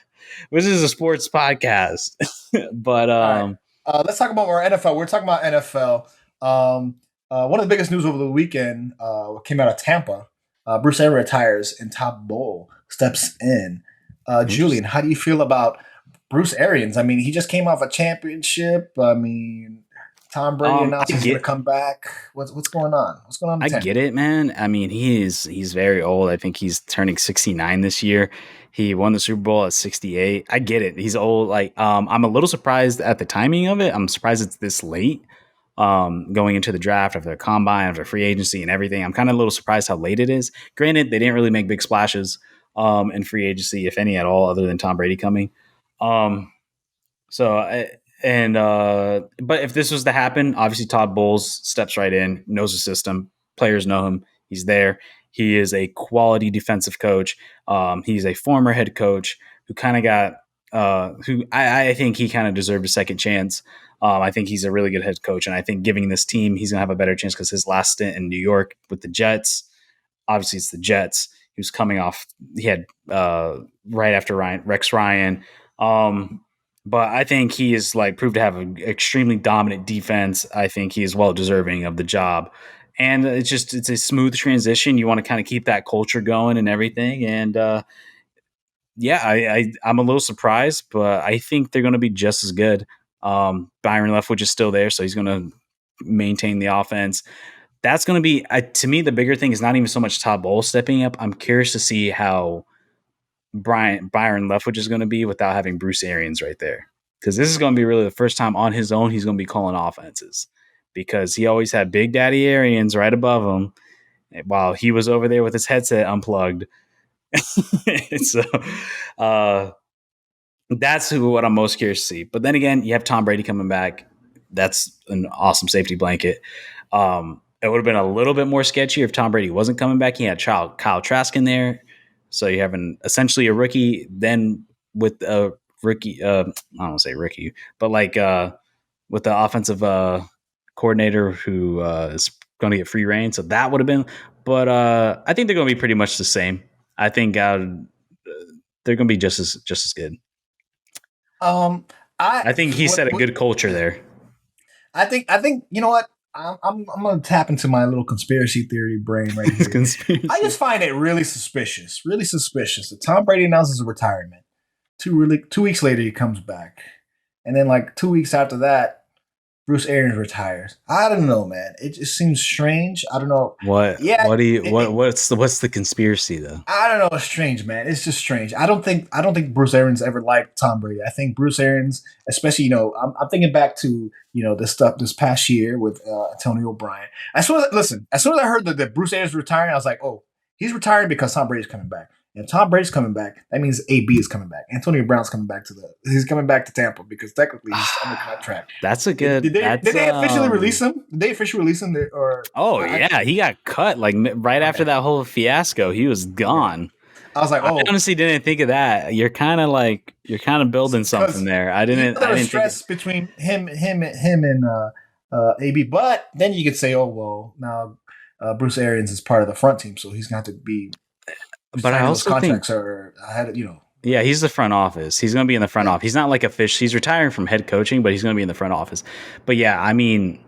this is a sports podcast, but All right. Let's talk about our NFL. We're talking about NFL. Um, One of the biggest news over the weekend came out of Tampa. Bruce Arians retires and Todd Bowl steps in. Julian, interesting. how do you feel about Bruce Arians? I mean, he just came off a championship. I mean, Tom Brady I announced he's going to get come back. What's going on? What's going on in I Tampa? get it, man. I mean, he's very old. I think he's turning 69 this year. He won the Super Bowl at 68. I get it. He's old. Like, I'm a little surprised at the timing of it. I'm surprised it's this late. Going into the draft after the combine, after free agency and everything. I'm kind of a little surprised how late it is. Granted, they didn't really make big splashes in free agency, if any at all, other than Tom Brady coming. Um, so, but if this was to happen, obviously Todd Bowles steps right in, knows the system, players know him, he's there. He is a quality defensive coach. He's a former head coach who kind of got, who I think he kind of deserved a second chance. I think he's a really good head coach, and I think giving this team, he's gonna have a better chance because his last stint in New York with the Jets, obviously it's the Jets. He was coming off. He had right after Rex Ryan. But I think he is like proved to have an extremely dominant defense. I think he is well deserving of the job. And it's a smooth transition. You want to kind of keep that culture going and everything. And yeah, I'm a little surprised, but I think they're going to be just as good. Byron Leftwich is still there, so he's going to maintain the offense. That's going to be to me the bigger thing is not even so much Todd Bowles stepping up. I'm curious to see how Byron Leftwich is going to be without having Bruce Arians right there, because this is going to be really the first time on his own he's going to be calling offenses, because he always had Big Daddy Arians right above him while he was over there with his headset unplugged. So uh, that's what I'm most curious to see. But then again, you have Tom Brady coming back. That's an awesome safety blanket. It would have been a little bit more sketchy if Tom Brady wasn't coming back. He had Kyle Trask in there. So you have essentially a rookie, then with a rookie, I don't want to say rookie, but like with the offensive coordinator who is going to get free reign. So that would have been, but I think they're going to be pretty much the same. I think they're going to be just as good. Um, I I think he set a good culture there. I think you know what? I'm gonna tap into my little conspiracy theory brain right It's here. I conspiracy. just find it really suspicious that Tom Brady announces a retirement. 2 weeks later, he comes back, and then like 2 weeks after that, Bruce Arians retires. I don't know, man. It just seems strange. I don't know. What Yeah, what do you it, it, what's the conspiracy though? I don't know. It's strange, man. It's just strange. I don't think Bruce Arians ever liked Tom Brady. I think Bruce Arians, especially I'm thinking back to this stuff this past year with Antonio Bryant. As soon as I heard that Bruce Arians was retiring, I was like, oh, he's retiring because Tom Brady's coming back. And if Tom Brady's coming back, that means AB is coming back. Antonio Brown's coming back he's coming back to Tampa because technically he's under contract. That's a Did, good. did they That's did they officially release him? Did they officially release him? Or Oh I yeah, he got cut like right after okay, that whole fiasco. He was yeah. gone. I was like, I oh, honestly didn't think of that. You're kind of building something because there. I didn't. there I was didn't think. stress between him and AB. But then you could say, oh well, now Bruce Arians is part of the front team, so he's going to have to be But I signing those also think, contracts or ahead. yeah, he's the front office. He's going to be in the front Yeah, office. He's not like a fish. He's retiring from head coaching, but he's going to be in the front office. But yeah, I mean,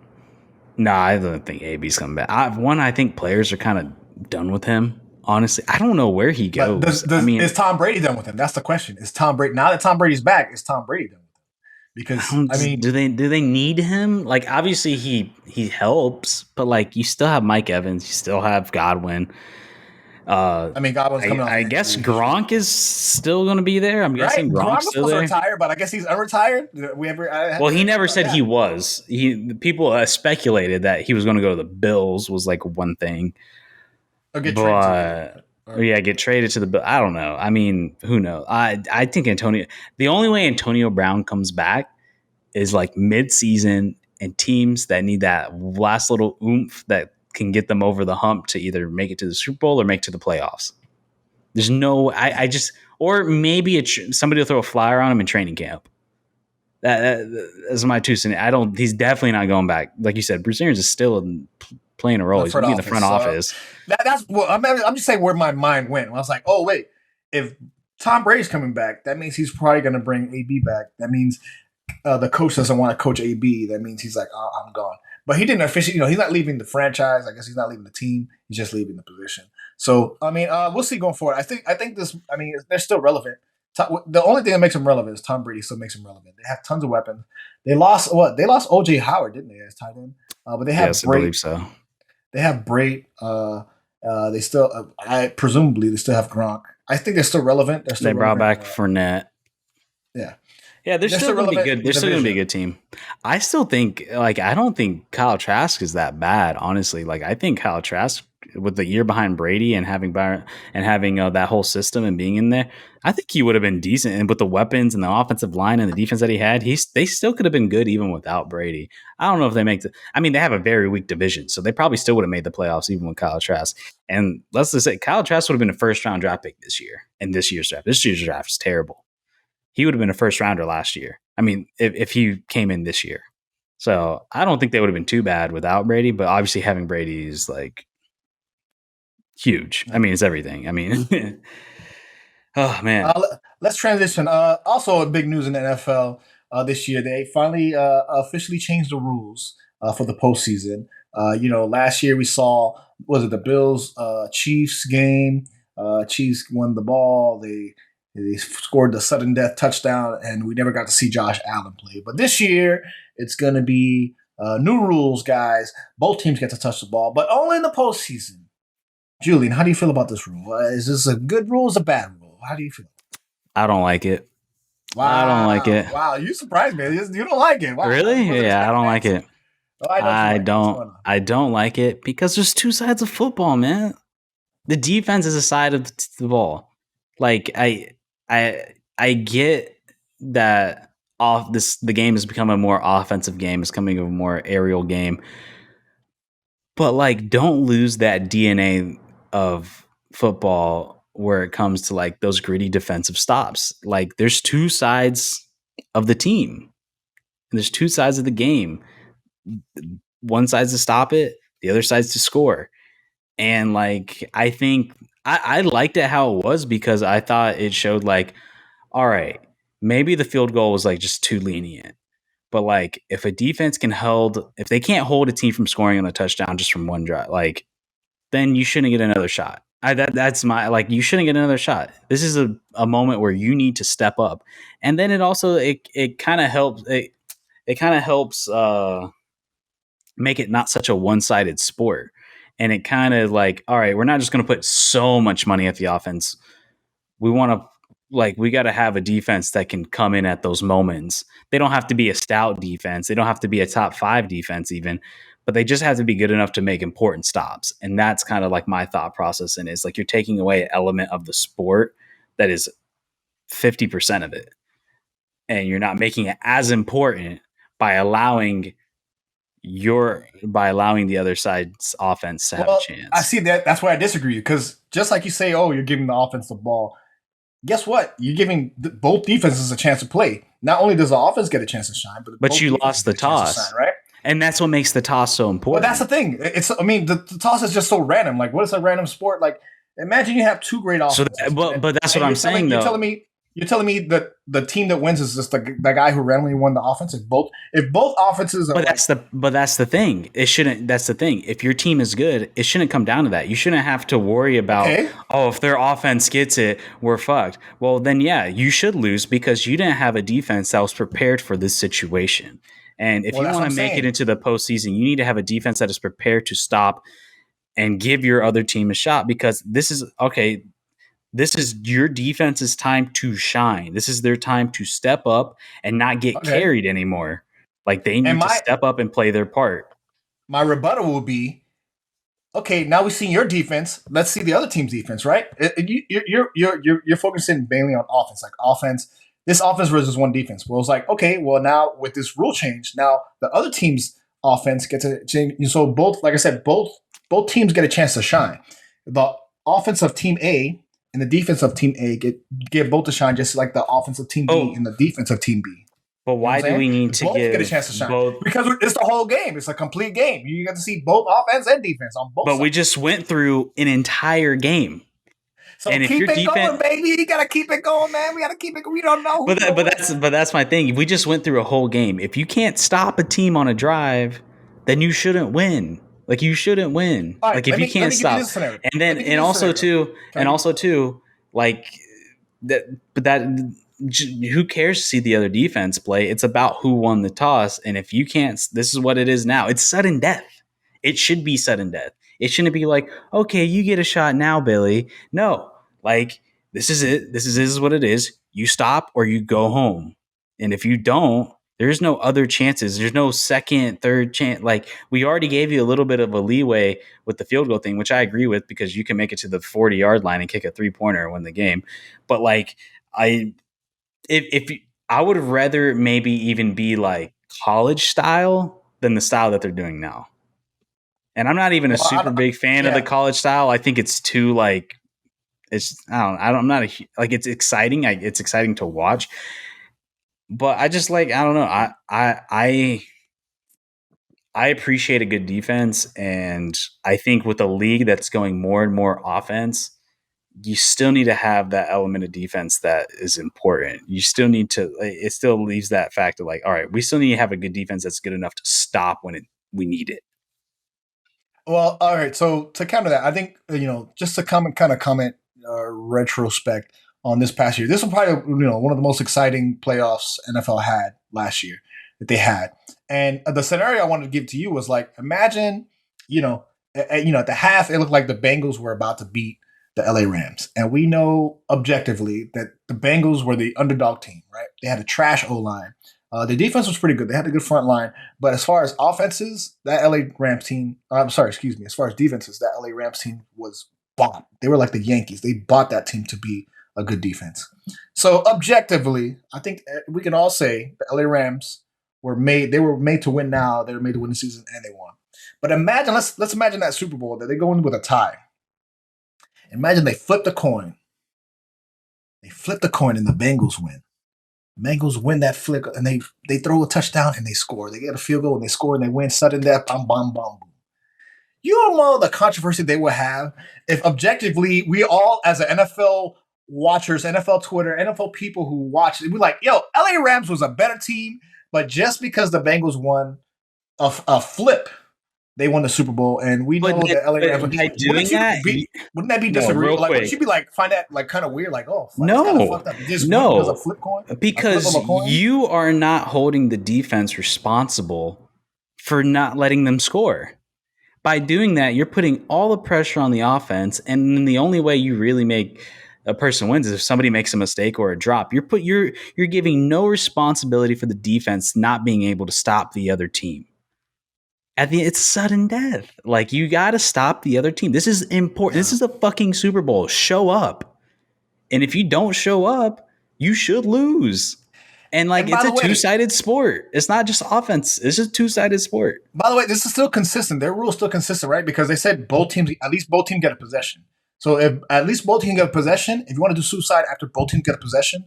no, I don't think AB's coming back. I think players are kind of done with him. Honestly, I don't know where he but goes. I mean, is Tom Brady done with him? That's the question. Is Tom Brady now that Tom Brady's back? Is Tom Brady done with him? I Because don't. I mean, Do they need him? Like, obviously he helps, but like you still have Mike Evans, you still have Godwin. Uh, Godwin's coming off I an guess injury. He should be Gronk is still going to be there. I'm right. guessing Gronk Gronk's was still supposed to there. retire, but I guess he's unretired. I Well, haven't he heard anything never about said he that. was. He people speculated that he was going to go to the Bills was like one thing, Or get traded to the Bills. but Or, yeah, get traded to the Bills. I don't know. I mean, who knows? I think Antonio. The only way Antonio Brown comes back is like mid-season and teams that need that last little oomph that can get them over the hump to either make it to the Super Bowl or make it to the playoffs. There's no, I just, or maybe somebody will throw a flyer on him in training camp. That's my 2 cents. I don't. He's definitely not going back. Like you said, Bruce Arians is still playing a role. the He's going front to be in the office. front So office. that's well. I'm just saying where my mind went. I was like, oh wait, if Tom Brady's coming back, that means he's probably going to bring AB back. That means the coach doesn't want to coach AB. That means he's like, oh, I'm gone. But he didn't officially. He's not leaving the franchise. I guess he's not leaving the team. He's just leaving the position. So I mean, we'll see going forward. I think this. I mean, they're still relevant. The only thing that makes them relevant is Tom Brady still makes them relevant. They have tons of weapons. They lost what? They lost OJ Howard, didn't they, as tight end? But they have Yes, I Bray. believe so. They have Bray. They still, I presumably, they still have Gronk. I think they're still relevant. They're They still brought relevant. back Fournette. Yeah, Yeah, they're they're still still going to be relevant good. in the They're still going to be a division. good team. I still think, like, I don't think Kyle Trask is that bad, honestly. Like, I think Kyle Trask, with the year behind Brady and having Byron and having that whole system and being in there, I think he would have been decent. And with the weapons and the offensive line and the defense that he had, they still could have been good even without Brady. I don't know if they make the. I mean, they have a very weak division, so they probably still would have made the playoffs even with Kyle Trask. And let's just say Kyle Trask would have been a first round draft pick this year in this year's draft. This year's draft is terrible. He would have been a first rounder last year. I mean, if he came in this year. So I don't think they would have been too bad without Brady, but obviously having Brady is like huge. I mean, it's everything. I mean, oh man, Let's transition. Also, big news in the NFL this year. They finally officially changed the rules for the postseason. Last year we saw was it the Bills Chiefs game? Chiefs won the ball. They scored the sudden death touchdown, and we never got to see Josh Allen play. But this year it's going to be new rules, guys. Both teams get to touch the ball, but only in the postseason. Julian, how do you feel about this rule? Is this a good rule or is it a bad rule? How do you feel? I don't like it. I don't like Wow. it. Wow. You surprised me. You don't like it. Wow. I Really? wasn't Yeah, I expecting don't that like answer. it. Oh, I know what you like. What's going on? I don't like it because there's two sides of football, man. The defense is a side of the ball. Like I get that the game has become a more offensive game. It's becoming a more aerial game. But like don't lose that DNA of football where it comes to like those gritty defensive stops. Like there's two sides of the team. And there's two sides of the game. One side's to stop it, the other side's to score. And like I think I liked it how it was because I thought it showed like, all right, maybe the field goal was like just too lenient. But like, if a defense if they can't hold a team from scoring on a touchdown just from one drive, like, then you shouldn't get another shot. That's my like. You shouldn't get another shot. This is a moment where you need to step up, and then it kind of helps. It kind of helps make it not such a one sided sport, and it kind of like, all right, we're not just going to put so much money at the offense. We want to we got to have a defense that can come in at those moments. They don't have to be a stout defense. They don't have to be a top 5 defense even, but they just have to be good enough to make important stops. And that's kind of like my thought process. And it's like you're taking away an element of the sport that is 50% of it. And you're not making it as important by allowing the other side's offense to have a chance. I see that. That's why I disagree, because just like you say, oh, you're giving the offense the ball. Guess what? You're giving both defenses a chance to play. Not only does the offense get a chance to shine, but you lost the toss, shine, right? And that's what makes the toss so important. But that's the thing. The toss is just so random. Like, what is a random sport? Like, imagine you have 2 great offenses. But that's what I'm saying, though. You're telling me that the team that wins is just the guy who randomly won the offense. If both offenses are that's the thing. It shouldn't. That's the thing. If your team is good, it shouldn't come down to that. You shouldn't have to worry about if their offense gets it, we're fucked. Well, then yeah, you should lose because you didn't have a defense that was prepared for this situation. And if you want to make it into the postseason, you need to have a defense that is prepared to stop and give your other team a shot, because this is your defense's time to shine. This is their time to step up and not get carried anymore. Like, they need to step up and play their part. My rebuttal will be, okay, now we've seen your defense. Let's see the other team's defense, right? You're focusing mainly on offense, like offense. This offense versus one defense. Well, it's like, okay, well, now with this rule change, now the other team's offense gets a change. So both, like I said, both teams get a chance to shine. The offense of Team A and the defense of Team A get both to shine, just like the offense of Team B and the defense of Team B. But why do we need to get a chance to shine? Both? Because it's the whole game. It's a complete game. You get to see both offense and defense on both sides. We just went through an entire game. So and keep it going, baby. You gotta keep it going, man. We gotta keep it. We don't know. But that's my thing. We just went through a whole game. If you can't stop a team on a drive, then you shouldn't win. Like, you shouldn't win. Right, like, if you can't stop, and also too, like that. But that, who cares to see the other defense play? It's about who won the toss. And if you can't, this is what it is now. It's sudden death. It should be sudden death. It shouldn't be like, okay, you get a shot now, Billy. No, like, this is it. This is what it is. You stop or you go home. And if you don't, there's no other chances. There's no second, third chance. Like, we already gave you a little bit of a leeway with the field goal thing, which I agree with, because you can make it to the 40-yard line and kick a 3-pointer and win the game. But like, I would rather maybe even be like college style than the style that they're doing now. And I'm not even a super big fan of the college style. I think it's too like, it's, I'm not like, it's exciting. It's exciting to watch, but I just like, I don't know. I appreciate a good defense. And I think with a league that's going more and more offense, you still need to have that element of defense that is important. You still need to, it still leaves that fact of like, all right, we still need to have a good defense that's good enough to stop when we need it. Well, all right. So to counter that, I think, just to comment retrospect on this past year, this was probably, one of the most exciting playoffs NFL had last year that they had. And the scenario I wanted to give to you was like, imagine, at the half, it looked like the Bengals were about to beat the LA Rams. And we know objectively that the Bengals were the underdog team, right? They had a trash O-line. The defense was pretty good. They had a good front line. But as far as offenses, that LA Rams team, as far as defenses, that LA Rams team was bought. They were like the Yankees. They bought that team to be a good defense. So objectively, I think we can all say the LA Rams were made to win now. They were made to win the season, and they won. But imagine, let's imagine that Super Bowl that they go in with a tie. Imagine they flip the coin. They flip the coin and the Bengals win. Bengals win that flick, and they throw a touchdown and they score. They get a field goal and they score and they win sudden death. Bam, bam, bam, boom. You don't know the controversy they would have if objectively we all, as an NFL watchers, NFL Twitter, NFL people who watch it, we're like, yo, LA Rams was a better team But just because the Bengals won a flip, they won the Super Bowl, and we But, know the LA Rams. by doing that, Wouldn't that be no, disagree? real Like, wouldn't quick. you be like find that like kind of weird? Like, oh, that's kind of No, fucked up. They just won because of no, flip coin, a flip of because a coin. you are not holding the defense responsible for not letting them score. By doing that, you're putting all the pressure on the offense, and then the only way you really make a person wins is if somebody makes a mistake or a drop. You're giving no responsibility for the defense not being able to stop the other team. It's sudden death. Like, you got to stop the other team. This is important. This is a fucking Super Bowl. Show up. And if you don't show up, you should lose. And like, And by it's the a way, two-sided sport. It's not just offense. It's just a two-sided sport. by the way, this is still consistent. Their rule is still consistent, right? Because they said at least both teams get a possession. So if at least both teams get a possession, if you want to do suicide after both teams get a possession,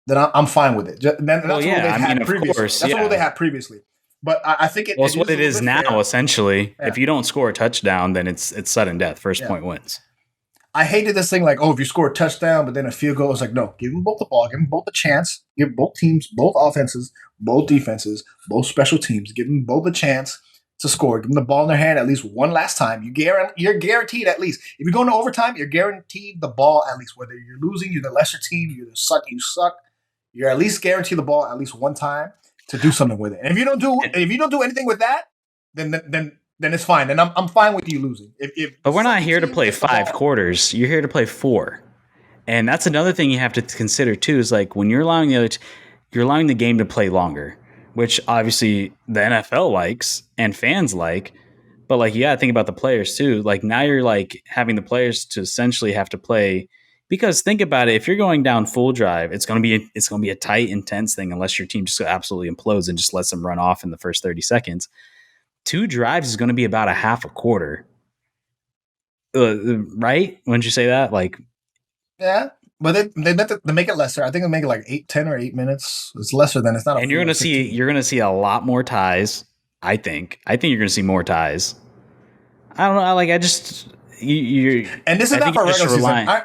then I'm fine with it. That's the rule they had previously. That's the rule they had previously. But I think well, it's what it is now. Fair. Essentially, if you don't score a touchdown, then it's sudden death. First point wins. I hated this thing like, oh, if you score a touchdown, but then a field goal, it's like, no, give them both the ball, give them both a chance, give both teams, both offenses, both defenses, both special teams, give them both a chance to score. Give them the ball in their hand at least one last time. You're guaranteed at least. If you go into overtime, you're guaranteed the ball at least. Whether you're losing, you're the lesser team, you suck. You're at least guaranteed the ball at least one time to do something with it. And if you don't do anything with that, then it's fine. And I'm fine with you losing. But we're not here to play 5 quarters. You're here to play 4. And that's another thing you have to consider too, is like when you're allowing you're allowing the game to play longer, which obviously the NFL likes and fans like. But like, you gotta think about the players too. Like, now you're like having the players to essentially have to play, because think about it, if you're going down full drive, it's gonna be a tight, intense thing unless your team just absolutely implodes and just lets them run off in the first 30 seconds. 2 drives is going to be about a half a quarter. Right? Wouldn't you say that? Like, yeah, but they make it lesser. I think they make it like 10 or 8 minutes. It's lesser than it's not. And you're going to see a lot more ties. I think you're going to see more ties. I don't know. And this is not for regular season. I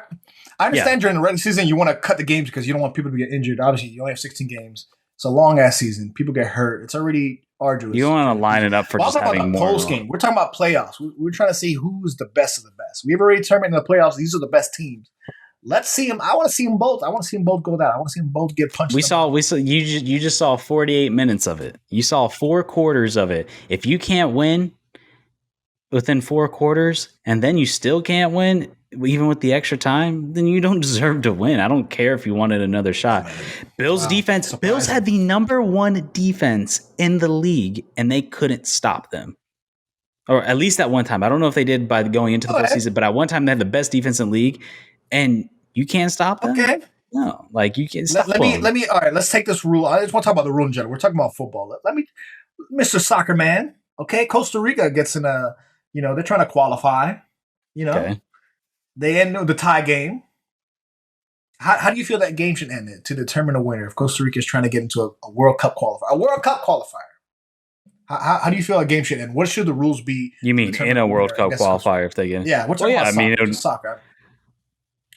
understand during the regular season you want to cut the games because you don't want people to get injured. Obviously, you only have 16 games. It's a long ass season. People get hurt. It's already arduous. You don't want to line it up for just having more. Post game. We're talking about playoffs. We're trying to see who's the best of the best. We've already determined in the playoffs these are the best teams. Let's see them. I want to see them both. I want to see them both go down. I want to see them both get punched. We saw. You just saw 48 minutes of it. You saw 4 quarters of it. If you can't win within 4 quarters, and then you still can't win, even with the extra time, then you don't deserve to win. I don't care if you wanted another shot. Bills defense. Surprising. Bills had the number 1 defense in the league, and they couldn't stop them. Or at least at one time. I don't know if they did by going into the postseason, but at one time they had the best defense in the league, and you can't stop them. Okay. No, like you can't stop them. Let me. All right, let's take this rule. I just want to talk about the rule in general. We're talking about football. Let me, Mr. Soccer Man. Okay, Costa Rica gets in a. They're trying to qualify. Okay. They end the tie game. How do you feel that game should end to determine a winner if Costa Rica is trying to get into a World Cup qualifier? A World Cup qualifier. How do you feel a game should end? What should the rules be? You mean in a World Cup qualifier if they get? Yeah. What's soccer?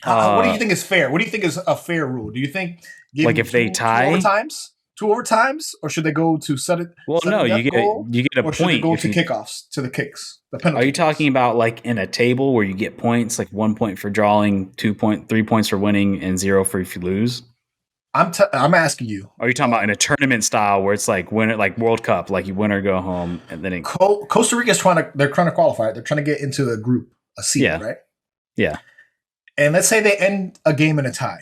What do you think is fair? What do you think is a fair rule? Do you think like if they tie 2 overtimes, or should they go to sudden? Well, no, you get a or point. Should they go to kickoffs, to the kicks, the penalty? Are you talking about like in a table where you get points, like 1 point for drawing, 3 points for winning, and 0 for if you lose? I'm asking you. Are you talking about in a tournament style where it's like win it, like World Cup, like you win or go home, and then Costa Rica is trying to qualify. They're trying to get into a group, a seed, right? Yeah. And let's say they end a game in a tie.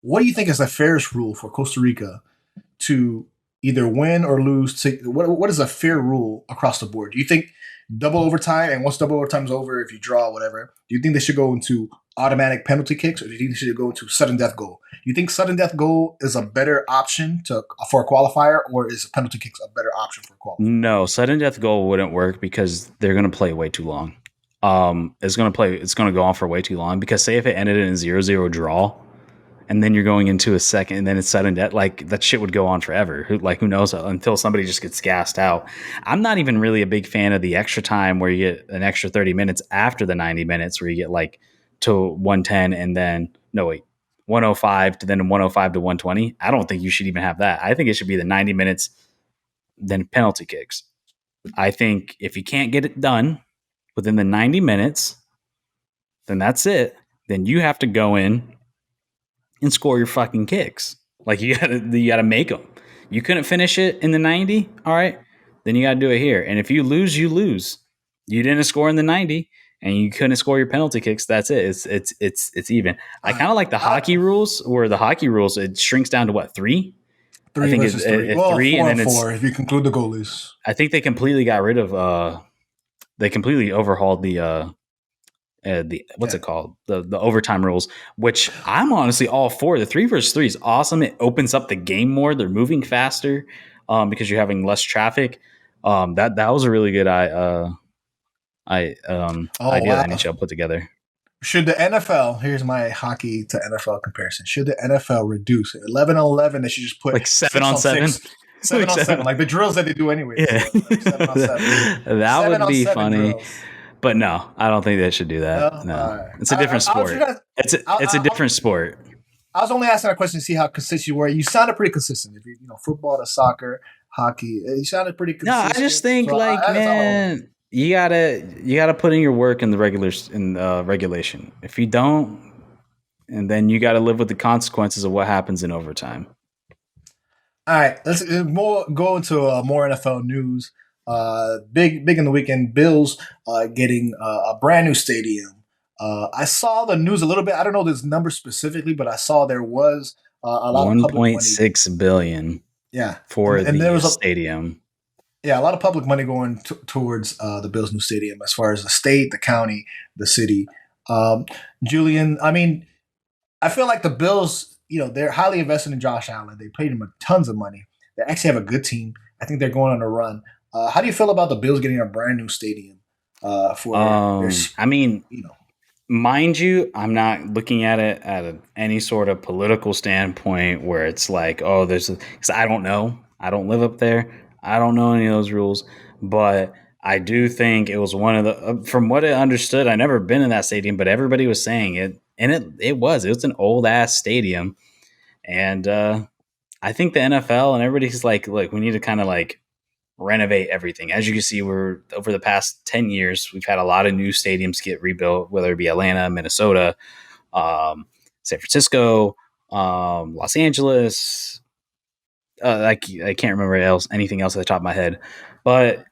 What do you think is the fairest rule for Costa Rica to either win or lose? What is a fair rule across the board? Do you think double overtime, and once double overtime is over, if you draw, whatever, do you think they should go into automatic penalty kicks, or do you think they should go into sudden death goal? Do you think sudden death goal is a better option for a qualifier, or is penalty kicks a better option for a qualifier? No, sudden death goal wouldn't work because they're going to play way too long. It's going to go on for way too long, because say if it ended in a 0-0 draw and then you're going into a second and then it's sudden death, like that shit would go on forever. Who knows, until somebody just gets gassed out. I'm not even really a big fan of the extra time where you get an extra 30 minutes after the 90 minutes where you get like to 110 and then 105 to then 105 to 120. I don't think you should even have that. I think it should be the 90 minutes, then penalty kicks. I think if you can't get it done within the 90 minutes, then that's it. Then you have to go in and score your fucking kicks. Like you gotta make them. You couldn't finish it in the 90. All right, then you gotta do it here. And if you lose, you lose. You didn't score in the 90, and you couldn't score your penalty kicks. That's it. It's even. I kind of like the hockey rules, where the hockey rules it shrinks down to what, 3? I Three think versus three. it's Well, 3, and four and then it's. four if you conclude the goalies. I think they completely got rid of. They completely overhauled the what's Yeah. it called, the overtime rules, which I'm honestly all for. The 3 versus 3 is awesome. It opens up the game more. They're moving faster because you're having less traffic. That was a really good Oh idea wow. that NHL put together. Should the NFL? Here's my hockey to NFL comparison. Should the NFL reduce 11 on 11? They should just put Like 7 6 on 7. 6, 7 on 7, like the drills that they do anyway. Yeah, Like 7 on 7. that 7 would on be 7 funny. drills. But no, I don't think they should do No, that. No, all right. it's a different I was sport. gonna, It's a different sport. I was only asking that question to see how consistent you were. You sounded pretty consistent. If you football to soccer, hockey, you sounded pretty No, I consistent. just think So like that's all I wanted. man, you gotta put in your work in the regulation. If you don't, and then you got to live with the consequences of what happens in overtime. All right, let's go into more NFL news. Big in the weekend. Bills getting a brand new stadium. I saw the news a little bit. I don't know this number specifically, but I saw there was a lot of public money. 1.6 billion Yeah, for and there the was stadium. a lot of public money going towards the Bills' new stadium, as far as the state, the county, the city. Um, Julian, I mean, I feel like the Bills, they're highly invested in Josh Allen. They paid him tons of money. They actually have a good team. I think they're going on a run. How do you feel about the Bills getting a brand new stadium for their, I mean, you know, mind you, I'm not looking at it at any sort of political standpoint where it's like, oh, because I don't know. I don't live up there. I don't know any of those rules. But I do think it was one of from what I understood, I never been in that stadium, but everybody was saying it. And it was an old ass stadium. And I think the NFL and everybody's like, look, we need to kind of like renovate everything. As you can see, we're over the past 10 years, we've had a lot of new stadiums get rebuilt, whether it be Atlanta, Minnesota, San Francisco, Los Angeles. I can't remember anything else at the top of my head, but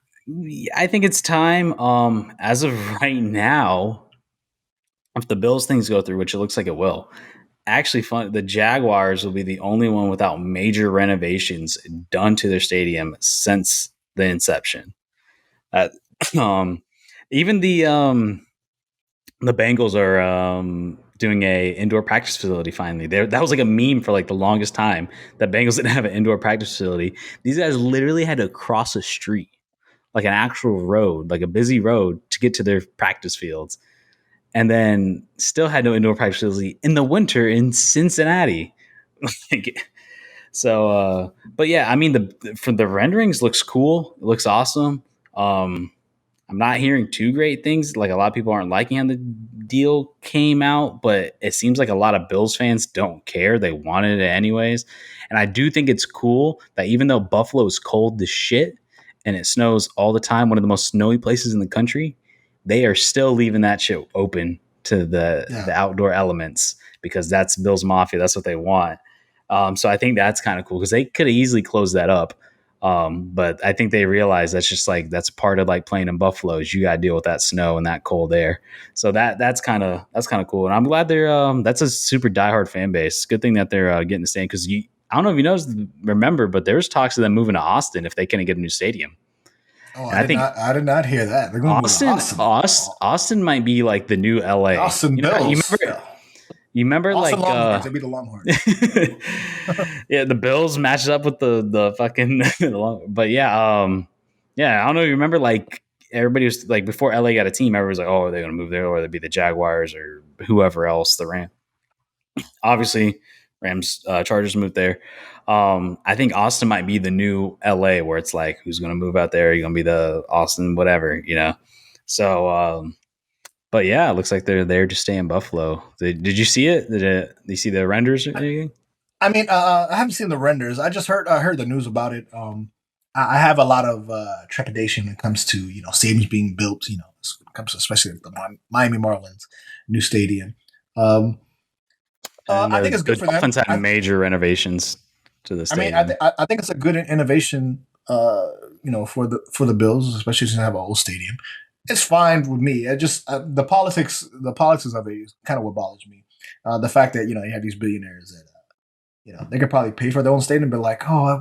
I think it's time. As of right now, if the Bills things go through, which it looks like it will, actually the Jaguars will be the only one without major renovations done to their stadium since the inception. Uh, um, even the Bengals are doing a indoor practice facility finally. That was like a meme for like the longest time that Bengals didn't have an indoor practice facility. These guys literally had to cross a street, like an actual road, like a busy road, to get to their practice fields, and then still had no indoor practice facility in the winter in Cincinnati. So, but yeah, I mean, for the renderings looks cool. It looks awesome. I'm not hearing too great things. Like a lot of people aren't liking how the deal came out, but it seems like a lot of Bills fans don't care. They wanted it anyways. And I do think it's cool that even though Buffalo is cold to shit and it snows all the time, one of the most snowy places in the country, they are still leaving that shit open to the outdoor elements because that's Bills Mafia. That's what they want. So I think that's kind of cool because they could have easily closed that up. But I think they realize that's just like that's part of like playing in Buffalo is you got to deal with that snow and that cold air. So that's kind of cool, and I'm glad they're that's a super diehard fan base. Good thing that they're getting the stand because I don't know if you remember, but there's talks of them moving to Austin if they couldn't get a new stadium. Oh, And I think I did not hear that. They're going to move to Austin. Austin might be like the new LA. Austin Bills. You remember Austin like Longhorns. It'd be the Longhorns. yeah, the Bills matched up with the fucking but yeah, I don't know. You remember like everybody was like before LA got a team, everybody was like, oh, are they gonna move there or they'd be the Jaguars or whoever else, the Rams. Obviously, Rams Chargers moved there. I think Austin might be the new LA where it's like who's gonna move out there? You're gonna be the Austin, whatever, So But yeah, it looks like they're there to stay in Buffalo. Did you see it? Did you see the renders or anything? I mean, I haven't seen the renders. I heard the news about it. I have a lot of trepidation when it comes to stadiums being built. When it comes to especially the Miami Marlins new stadium. Um, And I think it's the good for them. Dolphins had major renovations to the I mean, stadium. I think it's a good innovation. For the Bills, especially since they have an old stadium, it's fine with me. It just the politics of it is kind of what bothers me. The fact that you have these billionaires that they could probably pay for their own stadium, but like, oh,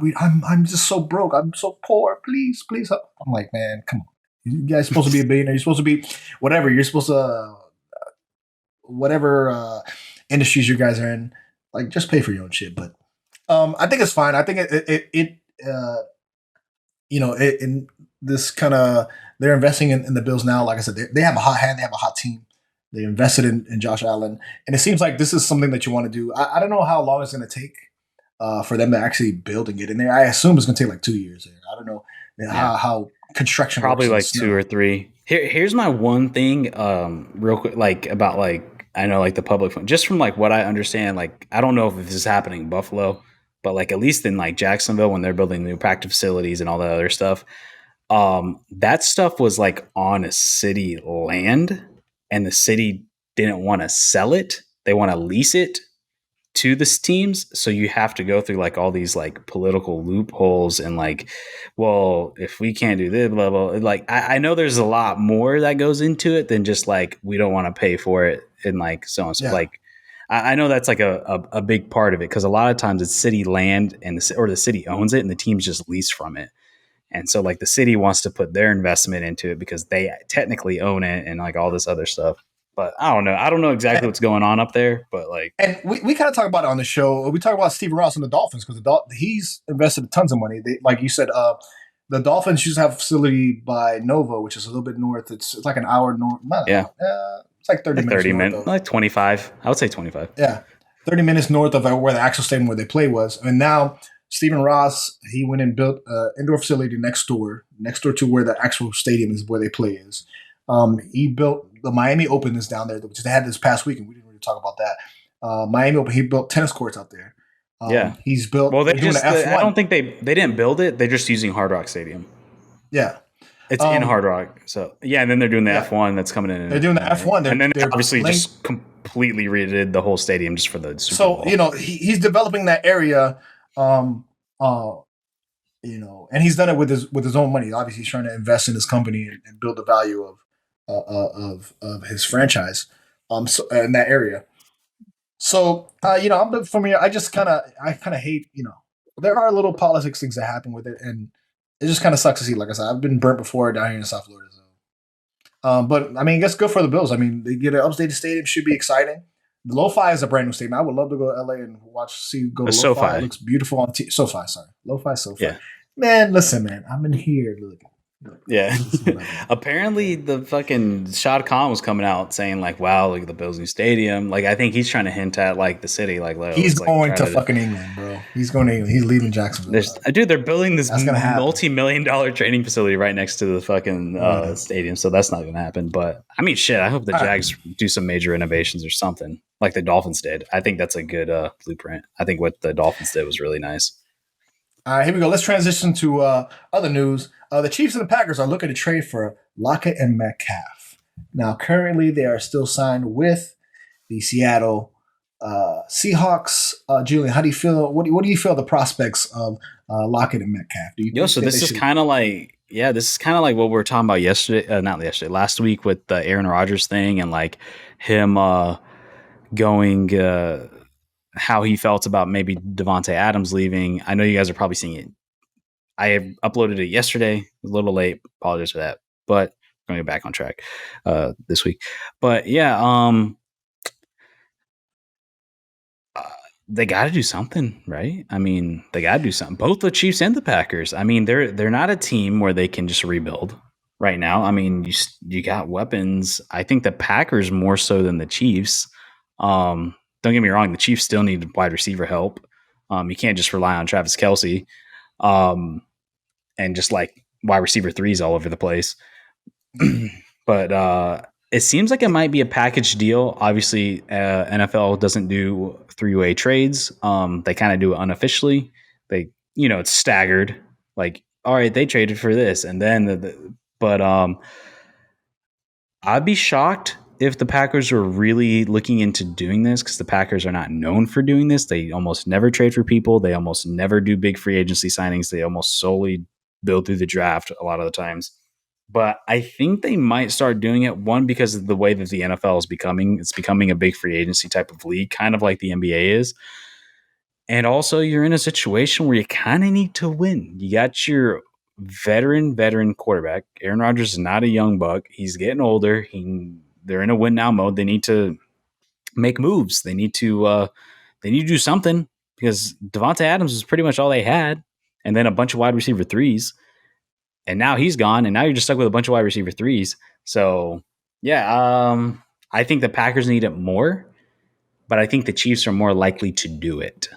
I'm just so broke. I'm so poor. Please, please help. I'm like, man, come on. You guys supposed to be a billionaire. You're supposed to be whatever. You're supposed to whatever industries you guys are in. Like, just pay for your own shit. But I think it's fine. I think in this kind of they're investing in the Bills now. Like I said, they have a hot hand. They have a hot team. They invested in Josh Allen, and it seems like this is something that you want to do. I don't know how long it's going to take for them to actually build and get in there. I assume it's going to take like 2 years. I don't know how construction Probably works in like snow. 2 or 3. Here's my one thing, real quick, like about like I know like the public fund, just from like what I understand. Like I don't know if this is happening in Buffalo, but like at least in like Jacksonville when they're building new practice facilities and all that other stuff, that stuff was like on a city land, and the city didn't want to sell it; they want to lease it to the teams. So you have to go through like all these like political loopholes and like, well, if we can't do this, blah blah. Like I know there's a lot more that goes into it than just like we don't want to pay for it and like so on. So Yeah, like I know that's like a big part of it because a lot of times it's city land and the city owns it and the teams just lease from it. And so like the city wants to put their investment into it because they technically own it and like all this other stuff. But I don't know. I don't know exactly what's going on up there, but like and we kind of talk about it on the show. We talk about Steven Ross and the Dolphins because he's invested tons of money. Like you said, the Dolphins used to have a facility by Nova, which is a little bit north. It's like an hour north. Not an yeah. hour. It's like 30 Like minutes 30 north minutes, of. like 25. I would say 25. Yeah, 30 minutes north of where the actual stadium where they play was. And now Stephen Ross, he went and built an indoor facility next door to where the actual stadium is where they play is. He built the Miami Open is down there, which they had this past week, and we didn't really talk about that. Miami Open, he built tennis courts out there. Yeah. He's built. Well, they They're doing the just, I F1. don't think they didn't build it. They're just using Hard Rock Stadium. Yeah. It's in Hard Rock. So, yeah. And then they're doing the Yeah. F1 that's coming in. They're doing the F1. And then they they're obviously playing, just completely redid the whole stadium just for the Super so Bowl. he's developing that area. Um, uh, and he's done it with his own money. Obviously, he's trying to invest in his company and build the value of his franchise. So in that area. So I'm from here. I kind of hate. There are little politics things that happen with it, and it just kind of sucks to see. Like I said, I've been burnt before down here in South Florida. So. But I mean, I guess good for the Bills. I mean, they get an updated stadium, should be exciting. The Lo-Fi is a brand new stadium. I would love to go to LA and go to Lo-Fi. SoFi. It looks beautiful on SoFi. Sorry, Lo-Fi, SoFi. Yeah. Man, listen, man, I'm in here looking. Yeah. Apparently, the fucking Shad Khan was coming out saying like, "Wow, look at the Bills' new stadium." Like, I think he's trying to hint at like the city, like, He's like, going to fucking England, bro. He's going to England. He's leaving Jacksonville. Dude, they're building this happen. multi-million-dollar training facility right next to the fucking stadium, so that's not going to happen. But I mean, shit, I hope the Jags do some major innovations or something like the Dolphins did. I think that's a good blueprint. I think what the Dolphins did was really nice. All right, here we go. Let's transition to other news. The Chiefs and the Packers are looking to trade for Lockett and Metcalf. Now, currently, they are still signed with the Seattle Seahawks. Julian, how do you feel? What do you feel the prospects of Lockett and Metcalf? Do you so this is kind of like, this is kind of like what we were talking about last week with the Aaron Rodgers thing and like him going how he felt about maybe Devontae Adams leaving. I know you guys are probably seeing it. I have uploaded it yesterday. A little late. Apologize for that. But going to get back on track this week. But yeah, they got to do something, right? I mean, they got to do something. Both the Chiefs and the Packers. I mean, they're not a team where they can just rebuild right now. I mean, you got weapons. I think the Packers more so than the Chiefs. Don't get me wrong, the Chiefs still need wide receiver help. You can't just rely on Travis Kelce and just like wide receiver threes all over the place. But It seems like it might be a package deal. Obviously, NFL doesn't do three-way trades. They kind of do it unofficially. They, it's staggered. Like, all right, they traded for this, and then but I'd be shocked if the Packers were really looking into doing this because the Packers are not known for doing this. They almost never trade for people. They almost never do big free agency signings. They almost solely build through the draft a lot of the times. But I think they might start doing it, one, because of the way that the NFL is becoming. It's becoming a big free agency type of league, kind of like the NBA is. And also, you're in a situation where you kind of need to win. You got your veteran quarterback. Aaron Rodgers is not a young buck. He's getting older. They're in a win now mode. They need to make moves. They need to do something because Devontae Adams is pretty much all they had, and then a bunch of wide receiver threes. And now he's gone, and now you're just stuck with a bunch of wide receiver threes. So yeah, I think the Packers need it more, but I think the Chiefs are more likely to do it.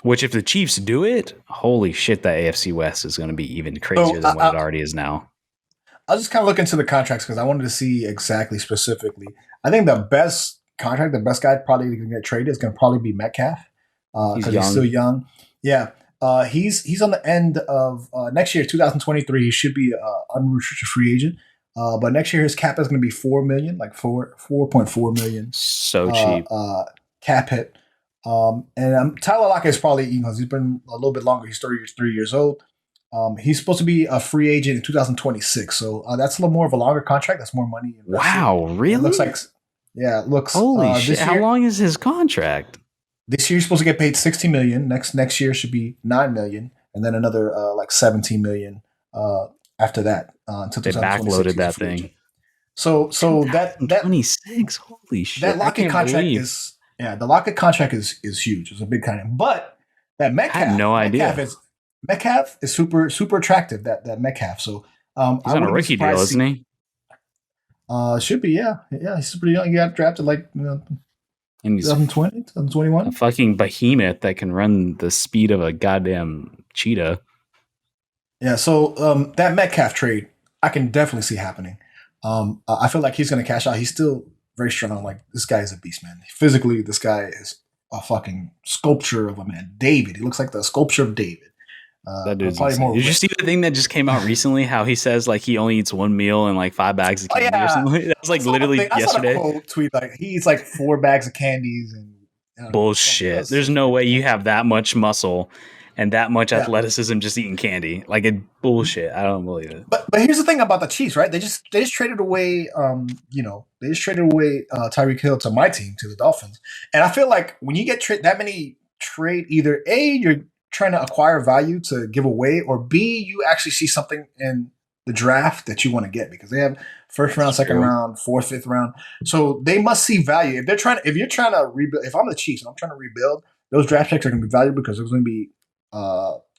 Which, if the Chiefs do it, holy shit, that AFC West is going to be even crazier than what it already is now. I'll just kind of look into the contracts because I wanted to see exactly specifically. I think the best contract, the best guy probably going to get traded is going to probably be Metcalf because he's still young. Yeah. He's on the end of next year, 2023. He should be unrestricted free agent. But next year his cap is going to be $4 million, like 4.4 million. So cheap. Cap hit. And Tyler Lockett is probably, he's been a little bit longer. He's 33 years old. He's supposed to be a free agent in 2026. So that's a little more of a longer contract. That's more money invested. Wow, really? It looks like, yeah, it looks. Holy shit! How long is his contract? This year he's supposed to get paid $60 million. Next year should be $9 million, and then another like $17 million after that. Until they backloaded that thing. Agent. So that 26. Holy shit! That Lockett contract is the Lockett contract is huge. It's a big contract, but that Metcalf, I had no idea. Metcalf is super attractive. That Metcalf. So he's on a rookie deal, isn't he? Should be, yeah. He's pretty young. He got drafted like 2020, 2021. A fucking behemoth that can run the speed of a goddamn cheetah. Yeah. So that Metcalf trade, I can definitely see happening. I feel like he's going to cash out. He's still very strong. Like, this guy is a beast, man. Physically, this guy is a fucking sculpture of a man. David. He looks like the sculpture of David. That dude's insane. Did you see the thing that just came out recently? How he says like he only eats one meal and like 5 bags of candy or something. That was like literally yesterday. I saw a quote tweet like he eats like 4 bags of candies and bullshit. There's no way you have that much muscle and that much athleticism just eating candy. Like, it bullshit. I don't believe it. But here's the thing about the Chiefs, right? They just traded away Tyreek Hill to my team, to the Dolphins, and I feel like when you get that many trade, either A, you're trying to acquire value to give away, or B, you actually see something in the draft that you want to get, because they have first round, second round, fourth, fifth round. So they must see value. If you're trying to rebuild, if I'm the Chiefs and I'm trying to rebuild, those draft picks are going to be valuable because there's going to be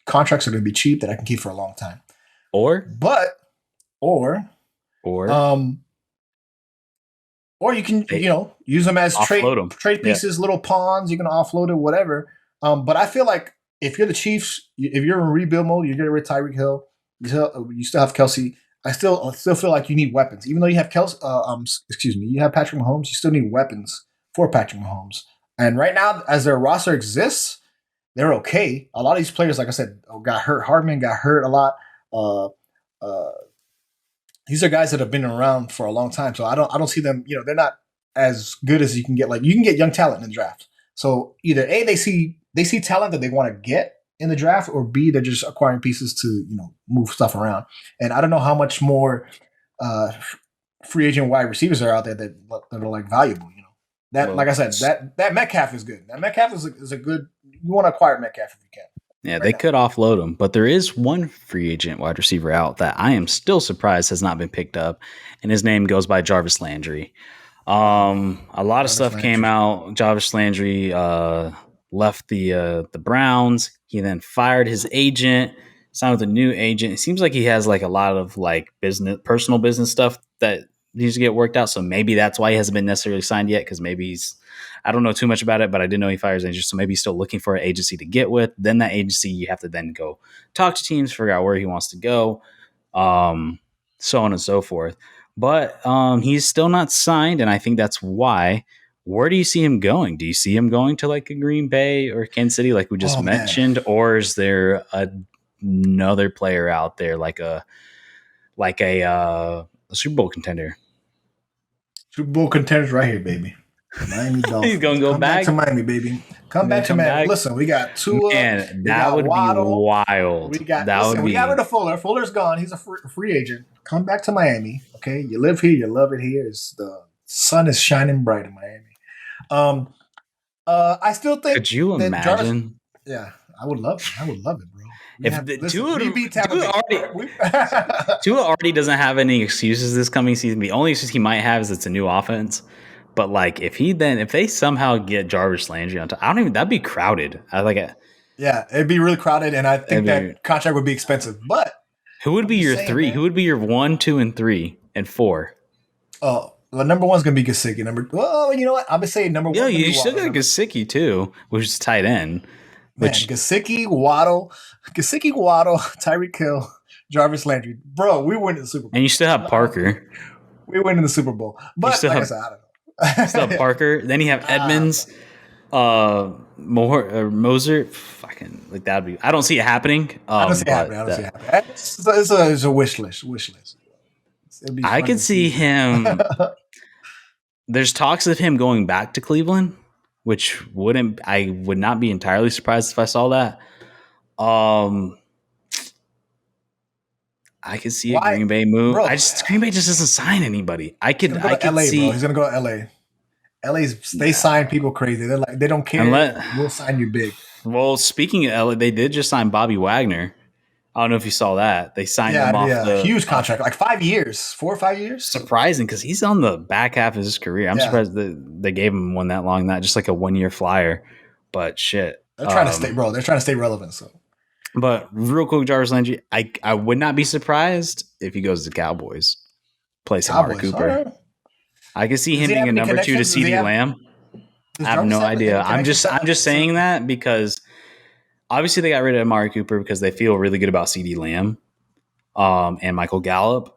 contracts are going to be cheap that I can keep for a long time. Or you can use them as trade pieces, little pawns. You can offload it, whatever. But I feel like if you're the Chiefs, if you're in rebuild mode, you're getting rid of Tyreek Hill. You still have Kelsey. I still feel like you need weapons, even though you have you have Patrick Mahomes. You still need weapons for Patrick Mahomes. And right now, as their roster exists, they're okay. A lot of these players, like I said, got hurt. Hardman got hurt a lot. These are guys that have been around for a long time, so I don't see them. They're not as good as you can get. Like, you can get young talent in the draft. So either A, they see talent that they want to get in the draft, or B, they're just acquiring pieces to move stuff around. And I don't know how much more free agent wide receivers are out there that are like valuable. Like I said, that Metcalf is good. That Metcalf is a good. You want to acquire Metcalf if you can. Yeah, they could offload him, but there is one free agent wide receiver out that I am still surprised has not been picked up, and his name goes by Jarvis Landry. A lot of stuff came out. Jarvis Landry left the Browns. He then fired his agent, signed with a new agent. It seems like he has like a lot of like personal business stuff that needs to get worked out. So maybe that's why he hasn't been necessarily signed yet, because maybe I don't know too much about it, but I didn't know he fires agents. So maybe he's still looking for an agency to get with. Then that agency, you have to then go talk to teams, figure out where he wants to go. so on and so forth. But he's still not signed, and I think that's why. Where do you see him going? Do you see him going to like a Green Bay or Kansas City, like we just Oh man, mentioned, or is there another player out there like a Super Bowl contender? Super Bowl contenders right here, baby. Miami He's Dolphins. gonna go Come back to back. Miami, baby. Come He's gonna back to come Miami. back. Listen, we got Tua. Man, We that got would be Waddle. wild. We got That would listen. We got be. rid of Fuller. Fuller's gone. He's a free agent. Come back to Miami. Okay, you live here. You love it here. The sun is shining bright in Miami. Um, I still think Could you that Jarvis. imagine Yeah, I would love it. I would love it, bro. if the We beat Tampa Bay. Tua already doesn't have any excuses this coming season? The only excuse he might have is it's a new offense. But like, if they somehow get Jarvis Landry on top, I don't even. That'd be crowded. I like it. Yeah, it'd be really crowded, and I think that contract would be expensive. But who would be your three? Man. Who would be your 1, 2, and 3 and 4? Oh, well, number one's gonna be Gesicki. Well, you know what? I've been saying number one. Yeah, you still got Gesicki too, which is tight end. Man, Gesicki, Waddle, Tyreek Hill, Jarvis Landry. Bro, we win the Super Bowl. And you still have Parker. We win in the Super Bowl. But like I said, I don't know. You still have Parker. Then you have Edmonds, Moser. Fucking like that'd be. I don't see it happening. I don't see it happening. It's a wish list. I could see him. There's talks of him going back to Cleveland, which I would not be entirely surprised if I saw that. I could see a Green Bay move. Bro, Green Bay just doesn't sign anybody. I could see. Bro. He's gonna go to LA. They sign people crazy. They're like, they don't care. We'll sign you big. Well, speaking of LA, they did just sign Bobby Wagner. I don't know if you saw that. They signed him off the huge contract, like 5 years, 4 or 5 years. Surprising because he's on the back half of his career. I'm surprised that they gave him one that long, not just like a 1-year flyer. But shit, they're trying to stay, bro. They're trying to stay relevant. So, but real quick, Jarvis Landry, I would not be surprised if he goes to the Cowboys, play some Amari Cooper. Right. I could see him being a number 2 to CeeDee Lamb. I have no idea. I'm just saying that because obviously they got rid of Amari Cooper because they feel really good about CeeDee Lamb and Michael Gallup.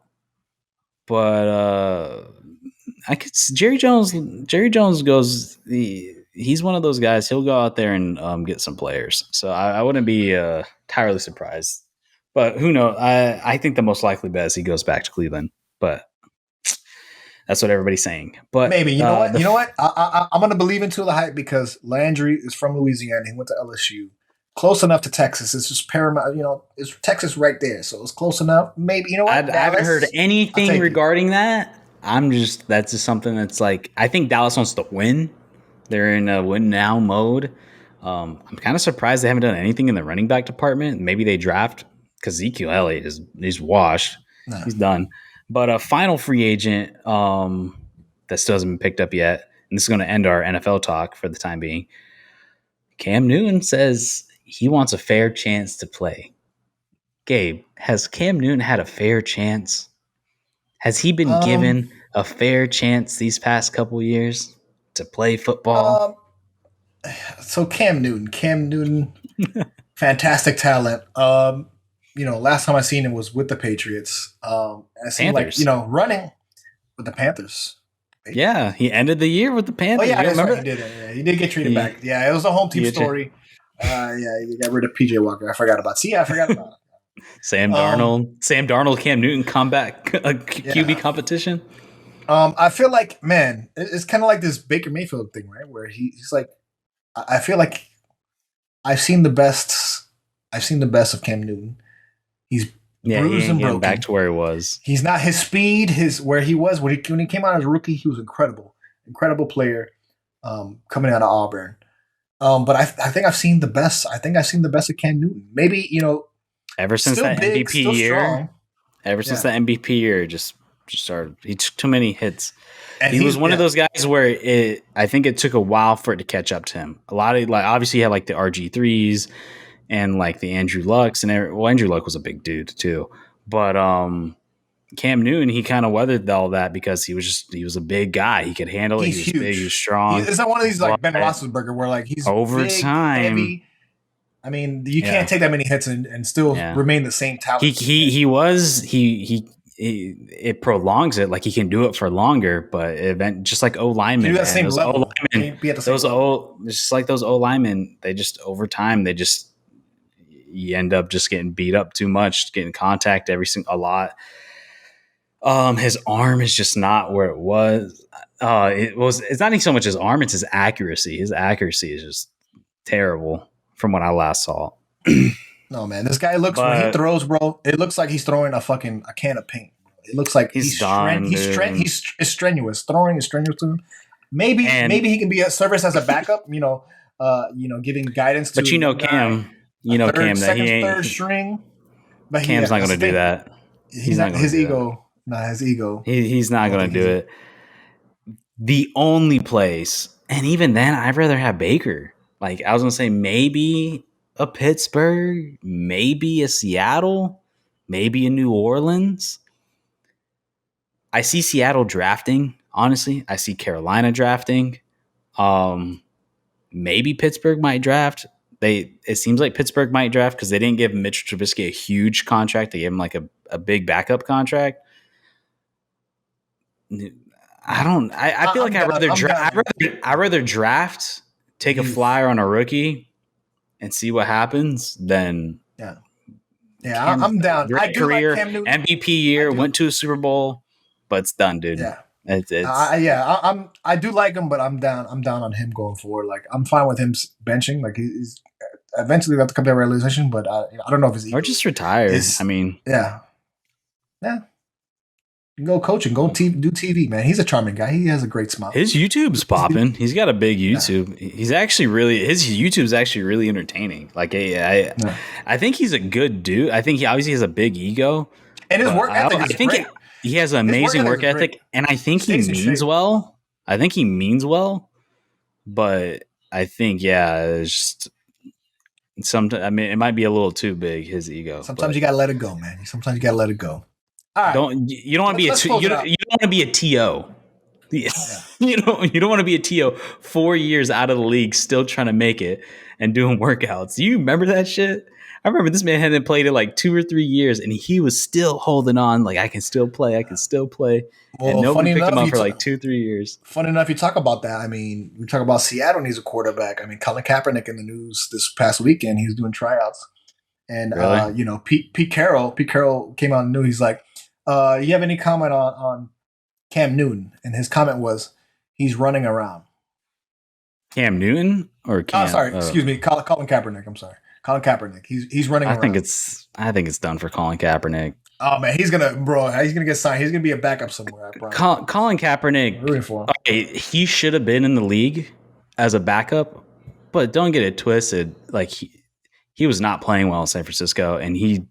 But I could Jerry Jones goes he's one of those guys. He'll go out there and get some players. So I wouldn't be entirely surprised. But who knows? I think the most likely bet is he goes back to Cleveland. But that's what everybody's saying. But maybe you know what? I'm gonna believe into the hype because Landry is from Louisiana. He went to LSU, close enough to Texas. It's just paramount. It's Texas right there, so it's close enough. Maybe you know what? I haven't heard anything regarding that. That's just something that's like I think Dallas wants to win. They're in a win now mode. I'm kind of surprised they haven't done anything in the running back department. Maybe they draft because Ezekiel Elliott he's washed. No. He's done. But a final free agent that still hasn't been picked up yet, and this is going to end our NFL talk for the time being. Cam Newton says he wants a fair chance to play. Gabe, has Cam Newton had a fair chance? Has he been given a fair chance these past couple years to play football? So Cam Newton, fantastic talent. Last time I seen him was with the Patriots. And it seemed like, running with the Panthers. Yeah, he ended the year with the Panthers. Oh, yeah, that's right. He did. Yeah, he did get traded back. Yeah, it was a home team story. He got rid of PJ Walker. I forgot about it. Sam Darnold, Cam Newton comeback QB competition. I feel like, man, it's kind of like this Baker Mayfield thing, right? Where he's like, I feel like I've seen the best of Cam Newton. He's bruised and broken. Back to where he was. He's not his speed. Where he was when he came out as a rookie, he was incredible player, coming out of Auburn. But I think I've seen the best. I think I've seen the best of Cam Newton. Maybe ever since that MVP year. Ever since that MVP year, just started. He took too many hits. And he was one of those guys where I think it took a while for it to catch up to him. A lot of obviously he had the RG3s. And the Andrew Lucks Andrew Luck was a big dude too, but Cam Newton he kind of weathered all that because he was a big guy. He could handle it. He was huge. Big. He was strong. It's not one of these Ben Roethlisberger where he's over big, time. Heavy. I mean, you can't take that many hits and still remain the same talent. He it prolongs it. Like he can do it for longer, but just like O Can linemen, you do that man, same those O level? Can linemen, you be at the same level? it's just like those O linemen. They just over time, you end up just getting beat up too much, getting contact a lot. His arm is just not where it was. It's not even so much his arm; it's his accuracy. His accuracy is just terrible from what I last saw. No, man. This guy looks when he But throws, bro. It looks like he's throwing a can of paint. It looks like he's done, dude. he's strenuous. Throwing is strenuous to him. Maybe And he can be a service as a backup. Giving guidance to but guy, Cam, Cam that he third ain't. string. But Cam's not going that's to the do thing. that. He's Not not going to his do that. ego. Not his ego. He's not going to do it. The only place, and even then, I'd rather have Baker. Like I was going to say, maybe a Pittsburgh, maybe a Seattle, maybe a New Orleans. I see Seattle drafting. Honestly, I see Carolina drafting. Maybe Pittsburgh might draft. It seems like Pittsburgh might draft because they didn't give Mitch Trubisky a huge contract. They gave him like a big backup contract. I feel like I'd rather draft, take a flyer on a rookie, and see what happens than I'm down. Great I do career, like Cam Newton. MVP year, went to a Super Bowl, but it's done, dude. Yeah. I do like him, but I'm down. I'm down on him going forward. Like I'm fine with him benching. Like he's eventually got to come to a realization, but I don't know if his ego or just retire. I mean, yeah. Go coaching, do TV, man. He's a charming guy. He has a great smile. His YouTube's popping. He's got a big YouTube. Yeah. His YouTube's actually really entertaining. Like I think he's a good dude. I think he obviously has a big ego, and his work ethic is great. He has an amazing work ethic, and I think he means well. But I think it's just it might be a little too big, his ego. Sometimes you gotta let it go, man. Sometimes you gotta let it go. All right. You don't want to be you don't want to be a TO. Yeah. you don't want to be a TO 4 years out of the league, still trying to make it and doing workouts. Do you remember that shit? I remember this man hadn't played in like 2 or 3 years, and he was still holding on. Like I can still play. Well, and nobody picked him up for like 2-3 years. Funny enough, you talk about that. I mean, we talk about Seattle needs a quarterback. I mean, Colin Kaepernick in the news this past weekend. He was doing tryouts, and really? Pete Carroll came out and knew. He's like, you have any comment on Cam Newton? And his comment was, he's running around. Cam Newton or Cam? Excuse me, Colin Kaepernick. I'm sorry, Colin Kaepernick. He's running around. I think it's done for Colin Kaepernick. Oh man, he's gonna get signed. He's gonna be a backup somewhere. I promise. Colin Kaepernick, rooting for him. Okay, he should have been in the league as a backup, but don't get it twisted. Like he was not playing well in San Francisco, and he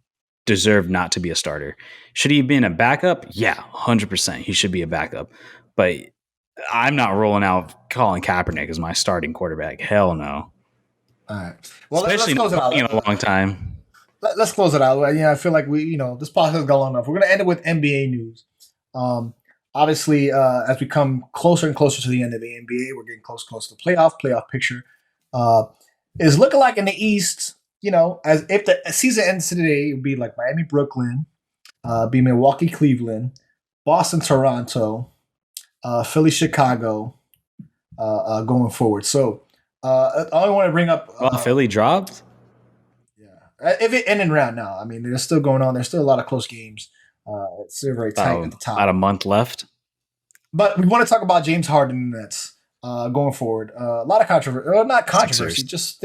deserved not to be a starter. Should he have been a backup? Yeah, 100%. He should be a backup. But I'm not rolling out Colin Kaepernick as my starting quarterback. Hell no. All right. Well, especially let's close it out. In a long time. Let's close it out. I feel like this podcast has gone long enough. We're going to end it with NBA news. Obviously, as we come closer and closer to the end of the NBA, we're getting close to the playoff picture. Is looking like in the East, as if the season ends today, it would be like Miami, Brooklyn, be Milwaukee, Cleveland, Boston, Toronto, Philly, Chicago, going forward. So I only want to bring up Philly dropped. Yeah, if it ended round now, I mean they're still going on. There's still a lot of close games. It's still very tight at the top. About a month left. But we want to talk about James Harden and the Nets going forward. A lot of controversy, not controversy, Sixers. Just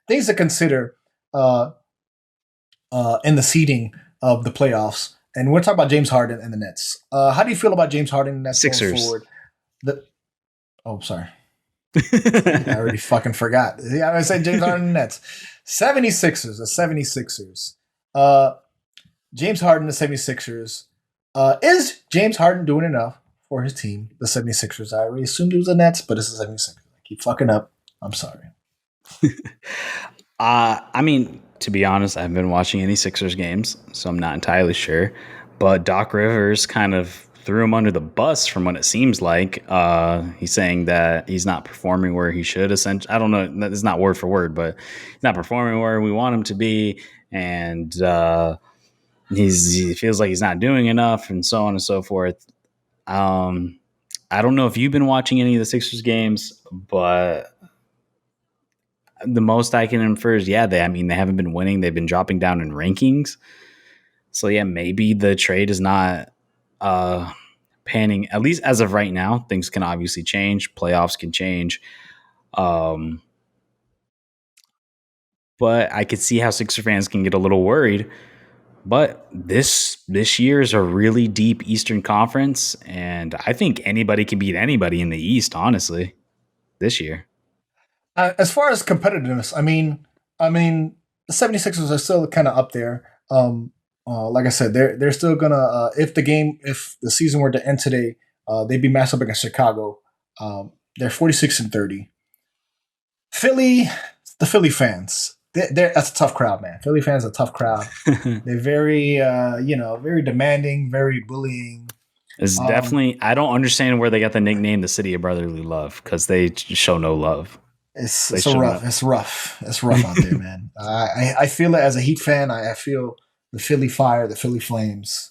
things to consider in the seeding of the playoffs. And we're talking about James Harden and the Nets. How do you feel about James Harden and the Nets Sixers. Going forward? Sorry. I already fucking forgot. Yeah, I said James Harden and the Nets. 76ers, the 76ers. James Harden, the 76ers. Is James Harden doing enough for his team, the 76ers? I already assumed it was the Nets, but it's the 76ers. I keep fucking up. I'm sorry. I mean, to be honest, I haven't been watching any Sixers games, so I'm not entirely sure. But Doc Rivers kind of threw him under the bus from what it seems like. He's saying that he's not performing where he should. Essentially, I don't know. It's not word for word, but he's not performing where we want him to be. And he feels like he's not doing enough, and so on and so forth. Um, I don't know if you've been watching any of the Sixers games, but the most I can infer is they haven't been winning. They've been dropping down in rankings. So yeah, maybe the trade is not uh, panning. At least as of right now, things can obviously change. Playoffs can change. Um, but I could see how Sixer fans can get a little worried. But this year is a really deep Eastern Conference, and I think anybody can beat anybody in the East. Honestly, this year. As far as competitiveness, I mean, the 76ers are still kind of up there. Like I said, they're still gonna if the season were to end today, they'd be matched up against Chicago. They're 46-30. Philly, the Philly fans, that's a tough crowd, man. Philly fans are a tough crowd. They're very, very demanding, very bullying. It's Um, definitely. I don't understand where they got the nickname "the City of Brotherly Love" because they show no love. it's They it's a show rough, no. it's rough out there, man. I feel it as a Heat fan. I feel the Philly Fire, the Philly Flames.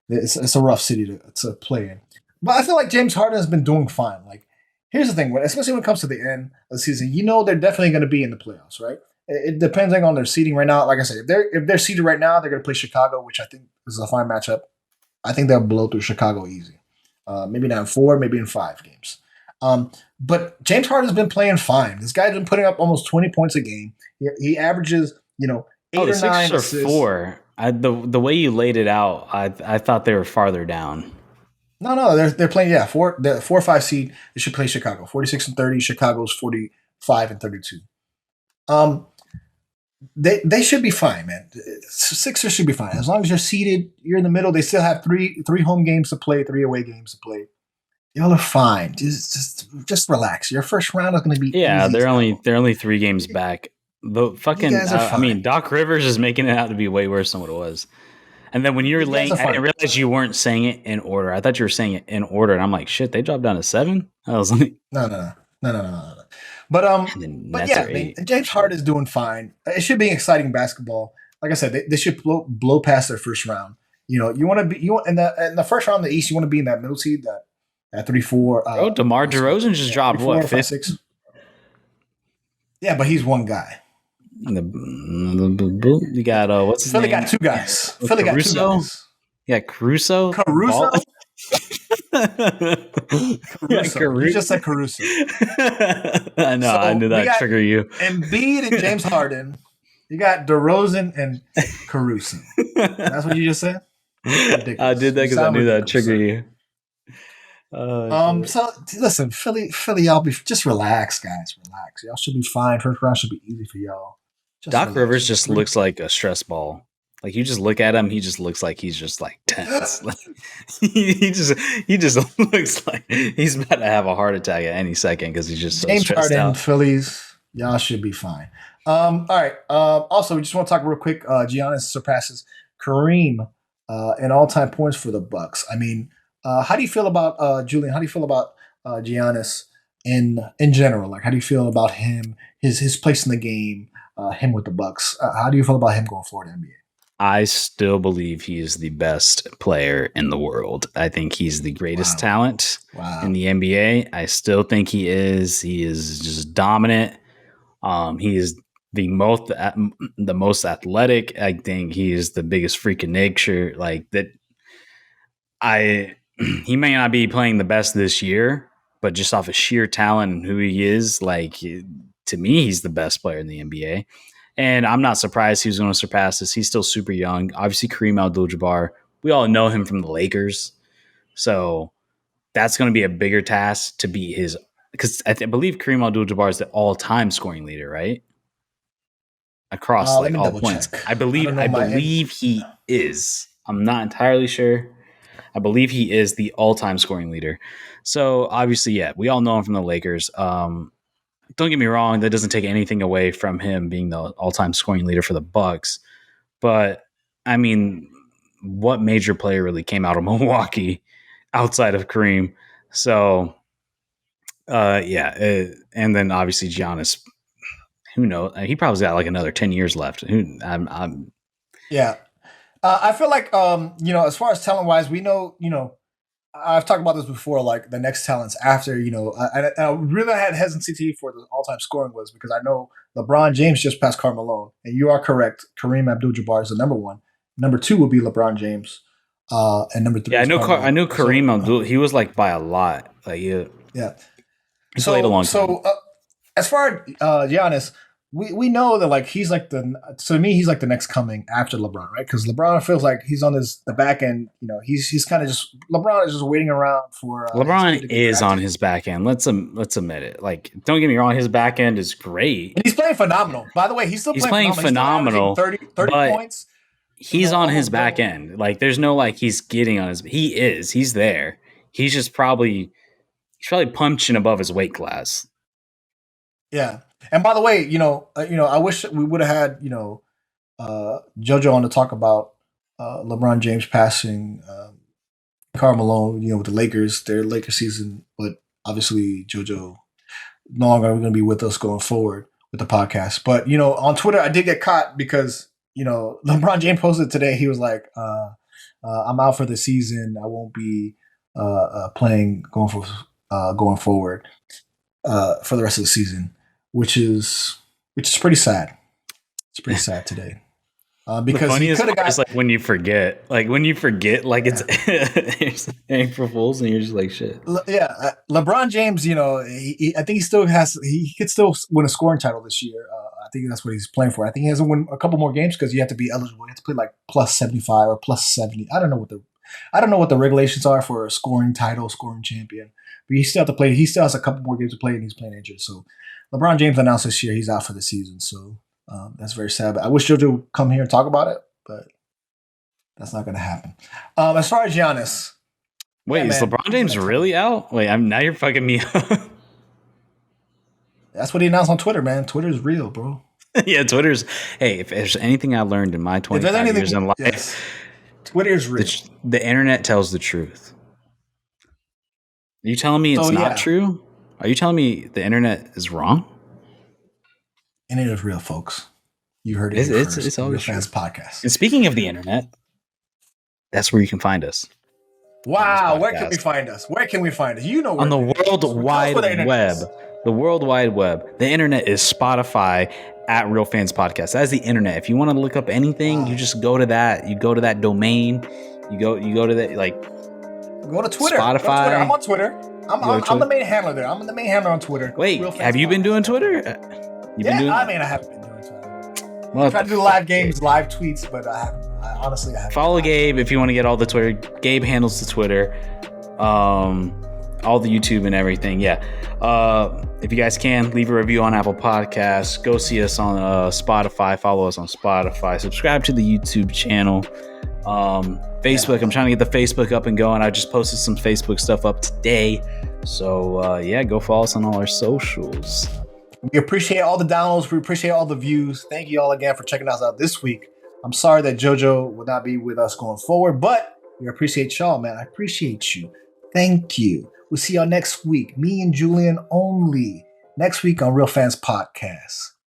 It's a rough city to play in. But I feel like James Harden has been doing fine. Like, here's the thing, especially when it comes to the end of the season, they're definitely going to be in the playoffs, right? It depends on their seeding right now. Like I said, if they're seeded right now, they're going to play Chicago, which I think is a fine matchup. I think they'll blow through Chicago easy. Maybe not in four, maybe in 5 games. But James Harden's been playing fine. This guy's been putting up almost 20 points a game. He averages, Oh, eight the or Sixers nine are assists. four. The way you laid it out, I thought they were farther down. No, they're playing. Yeah, the 4 or 5 seed. They should play Chicago. 46-30. Chicago's 45-32. Um, they should be fine, man. Sixers should be fine as long as you're seeded. You're in the middle. They still have three home games to play, 3 away games to play. Y'all are fine. Just relax. Your first round is going to be Yeah, easy as hell. they're only 3 games back. The You fucking guys are I mean, fine. Doc Rivers is making it out to be way worse than what it was. And then when you were You guys laying, are I didn't fine. realize you weren't saying it in order. I thought you were saying it in order, and I'm like, shit, they dropped down to 7. I was like, No. But and then but Nets yeah, are I mean, 8. James Harden is doing fine. It should be exciting basketball. Like I said, they should blow past their first round. You want to be you want in the first round in the East. You want to be in that middle seed, that 3-4. Bro, DeMar What's it called? DeRozan just Yeah, three dropped what four five 50? six. Yeah, but he's one guy. You got what's his Philly got name? two guys. Philly got two Caruso. guys. Yeah, Caruso. Caruso, Ball. Yeah, Caruso. You Caruso. just said Caruso. I know. I So knew we that got trigger you. Embiid and James Harden. You got DeRozan and Caruso. That's what you just said. I Ridiculous. did that You because I sound knew that ridiculous, trigger sir. you. Oh shit. So listen, Philly, y'all be just relax, guys. Relax. Y'all should be fine. First round should be easy for y'all. Just Doc relax. Rivers just looks like a stress ball. Like you just look at him, he just looks like he's just like tense. Like, he just looks like he's about to have a heart attack at any second because he's just so James stressed Harden, out. Phillies, y'all should be fine. All right. Also, we just want to talk real quick. Giannis surpasses Kareem in all-time points for the Bucks. I mean, how do you feel about Julian? How do you feel about Giannis in general? Like, how do you feel about him, his place in the game, him with the Bucks? How do you feel about him going forward in the NBA? I still believe he is the best player in the world. I think he's the greatest Wow, talent in wow. the NBA. I still think he is. He is just dominant. He is the most athletic. I think he is the biggest freak of nature. Like that, I he may not be playing the best this year, but just off of sheer talent and who he is, like to me, he's the best player in the NBA. And I'm not surprised he was going to surpass this. He's still super young. Obviously, Kareem Abdul-Jabbar. We all know him from the Lakers, so that's going to be a bigger task to beat his. Because believe Kareem Abdul-Jabbar is the all-time scoring leader, right? Across Let like me all double points. check. I I believe don't know I my believe he is. I'm not entirely sure. I believe he is the all-time scoring leader. So obviously, yeah, we all know him from the Lakers. Don't get me wrong, that doesn't take anything away from him being the all-time scoring leader for the Bucks. But I mean, what major player really came out of Milwaukee outside of Kareem? So and then obviously Giannis. Who knows? He probably got like another 10 years left. Yeah. I feel like as far as talent wise, we know I've talked about this before. Like the next talents after I really had hesitancy for the all time scoring was because I know LeBron James just passed Karl Malone, and you are correct. Kareem Abdul-Jabbar is the number one. Number two would be LeBron James, and number three Yeah, is Karl I Malone. knew Kareem Abdul. He was like by a lot. Like Yeah. he played a long time. So as far as Giannis, we know that like he's like to me he's like the next coming after LeBron, right? Because LeBron feels like he's on the back end. He's kind of just LeBron is just waiting around for LeBron is on his back end. Let's admit it. Like, don't get me wrong, his back end is great. And he's playing phenomenal. By the way, he's playing phenomenal. 30 points. He's on his back end. Like, there's no like he's getting on his. He's there. He's probably punching above his weight class. Yeah. And by the way, I wish we would have had, JoJo on to talk about LeBron James passing Karl Malone, with the Lakers, their Lakers season. But obviously, JoJo no longer going to be with us going forward with the podcast. But, on Twitter, I did get caught because, LeBron James posted today. He was like, I'm out for the season. I won't be playing going forward for the rest of the season. Which is pretty sad. It's pretty sad today because he could have got. It's like when you forget, it's April Fools, and you're just like shit. LeBron James, I think he could still win a scoring title this year. I think that's what he's playing for. I think he has to win a couple more games because you have to be eligible. You have to play like plus 75 or plus 70. I don't know what the regulations are for a scoring title, scoring champion. But he still have to play. He still has a couple more games to play, and he's playing injured. So LeBron James announced this year he's out for the season. So that's very sad. But I wish JoJo would come here and talk about it, but that's not going to happen. As far as Giannis. Wait, is LeBron James really out? Wait, now you're fucking me up. That's what he announced on Twitter, man. Twitter's real, bro. Yeah, Twitter's. Hey, if there's anything I learned in my 25 years in life, yes. Twitter's real. The internet tells the truth. Are you telling me it's not true? Are you telling me the internet is wrong? Internet is real, folks. You heard it. It's always true. Podcast. And speaking of the internet, that's where you can find us. Wow, where can we find us? Where can we find us? On the World Wide Web. The World Wide Web. The internet is Spotify at Real Fans Podcast. That's the internet. If you want to look up anything, you just go to that. You go to that domain. You go to that Go to Twitter. Spotify. I'm on Twitter. I'm the main handler there. I'm the main handler on Twitter. Wait, have you been doing Twitter? I haven't been doing Twitter. I try to do live games, live tweets, but I haven't. Follow Gabe if you want to get all the Twitter. Gabe handles the Twitter, all the YouTube and everything. Yeah. If you guys can, leave a review on Apple Podcasts. Go see us on Spotify. Follow us on Spotify. Subscribe to the YouTube channel. Facebook, I'm trying to get the Facebook up and going. I just posted some Facebook stuff up today. So, go follow us on all our socials. We appreciate all the downloads. We appreciate all the views. Thank you all again for checking us out this week. I'm sorry that JoJo will not be with us going forward, but we appreciate y'all, man. I appreciate you. Thank you. We'll see y'all next week. Me and Julian only. Next week on Real Fans Podcast.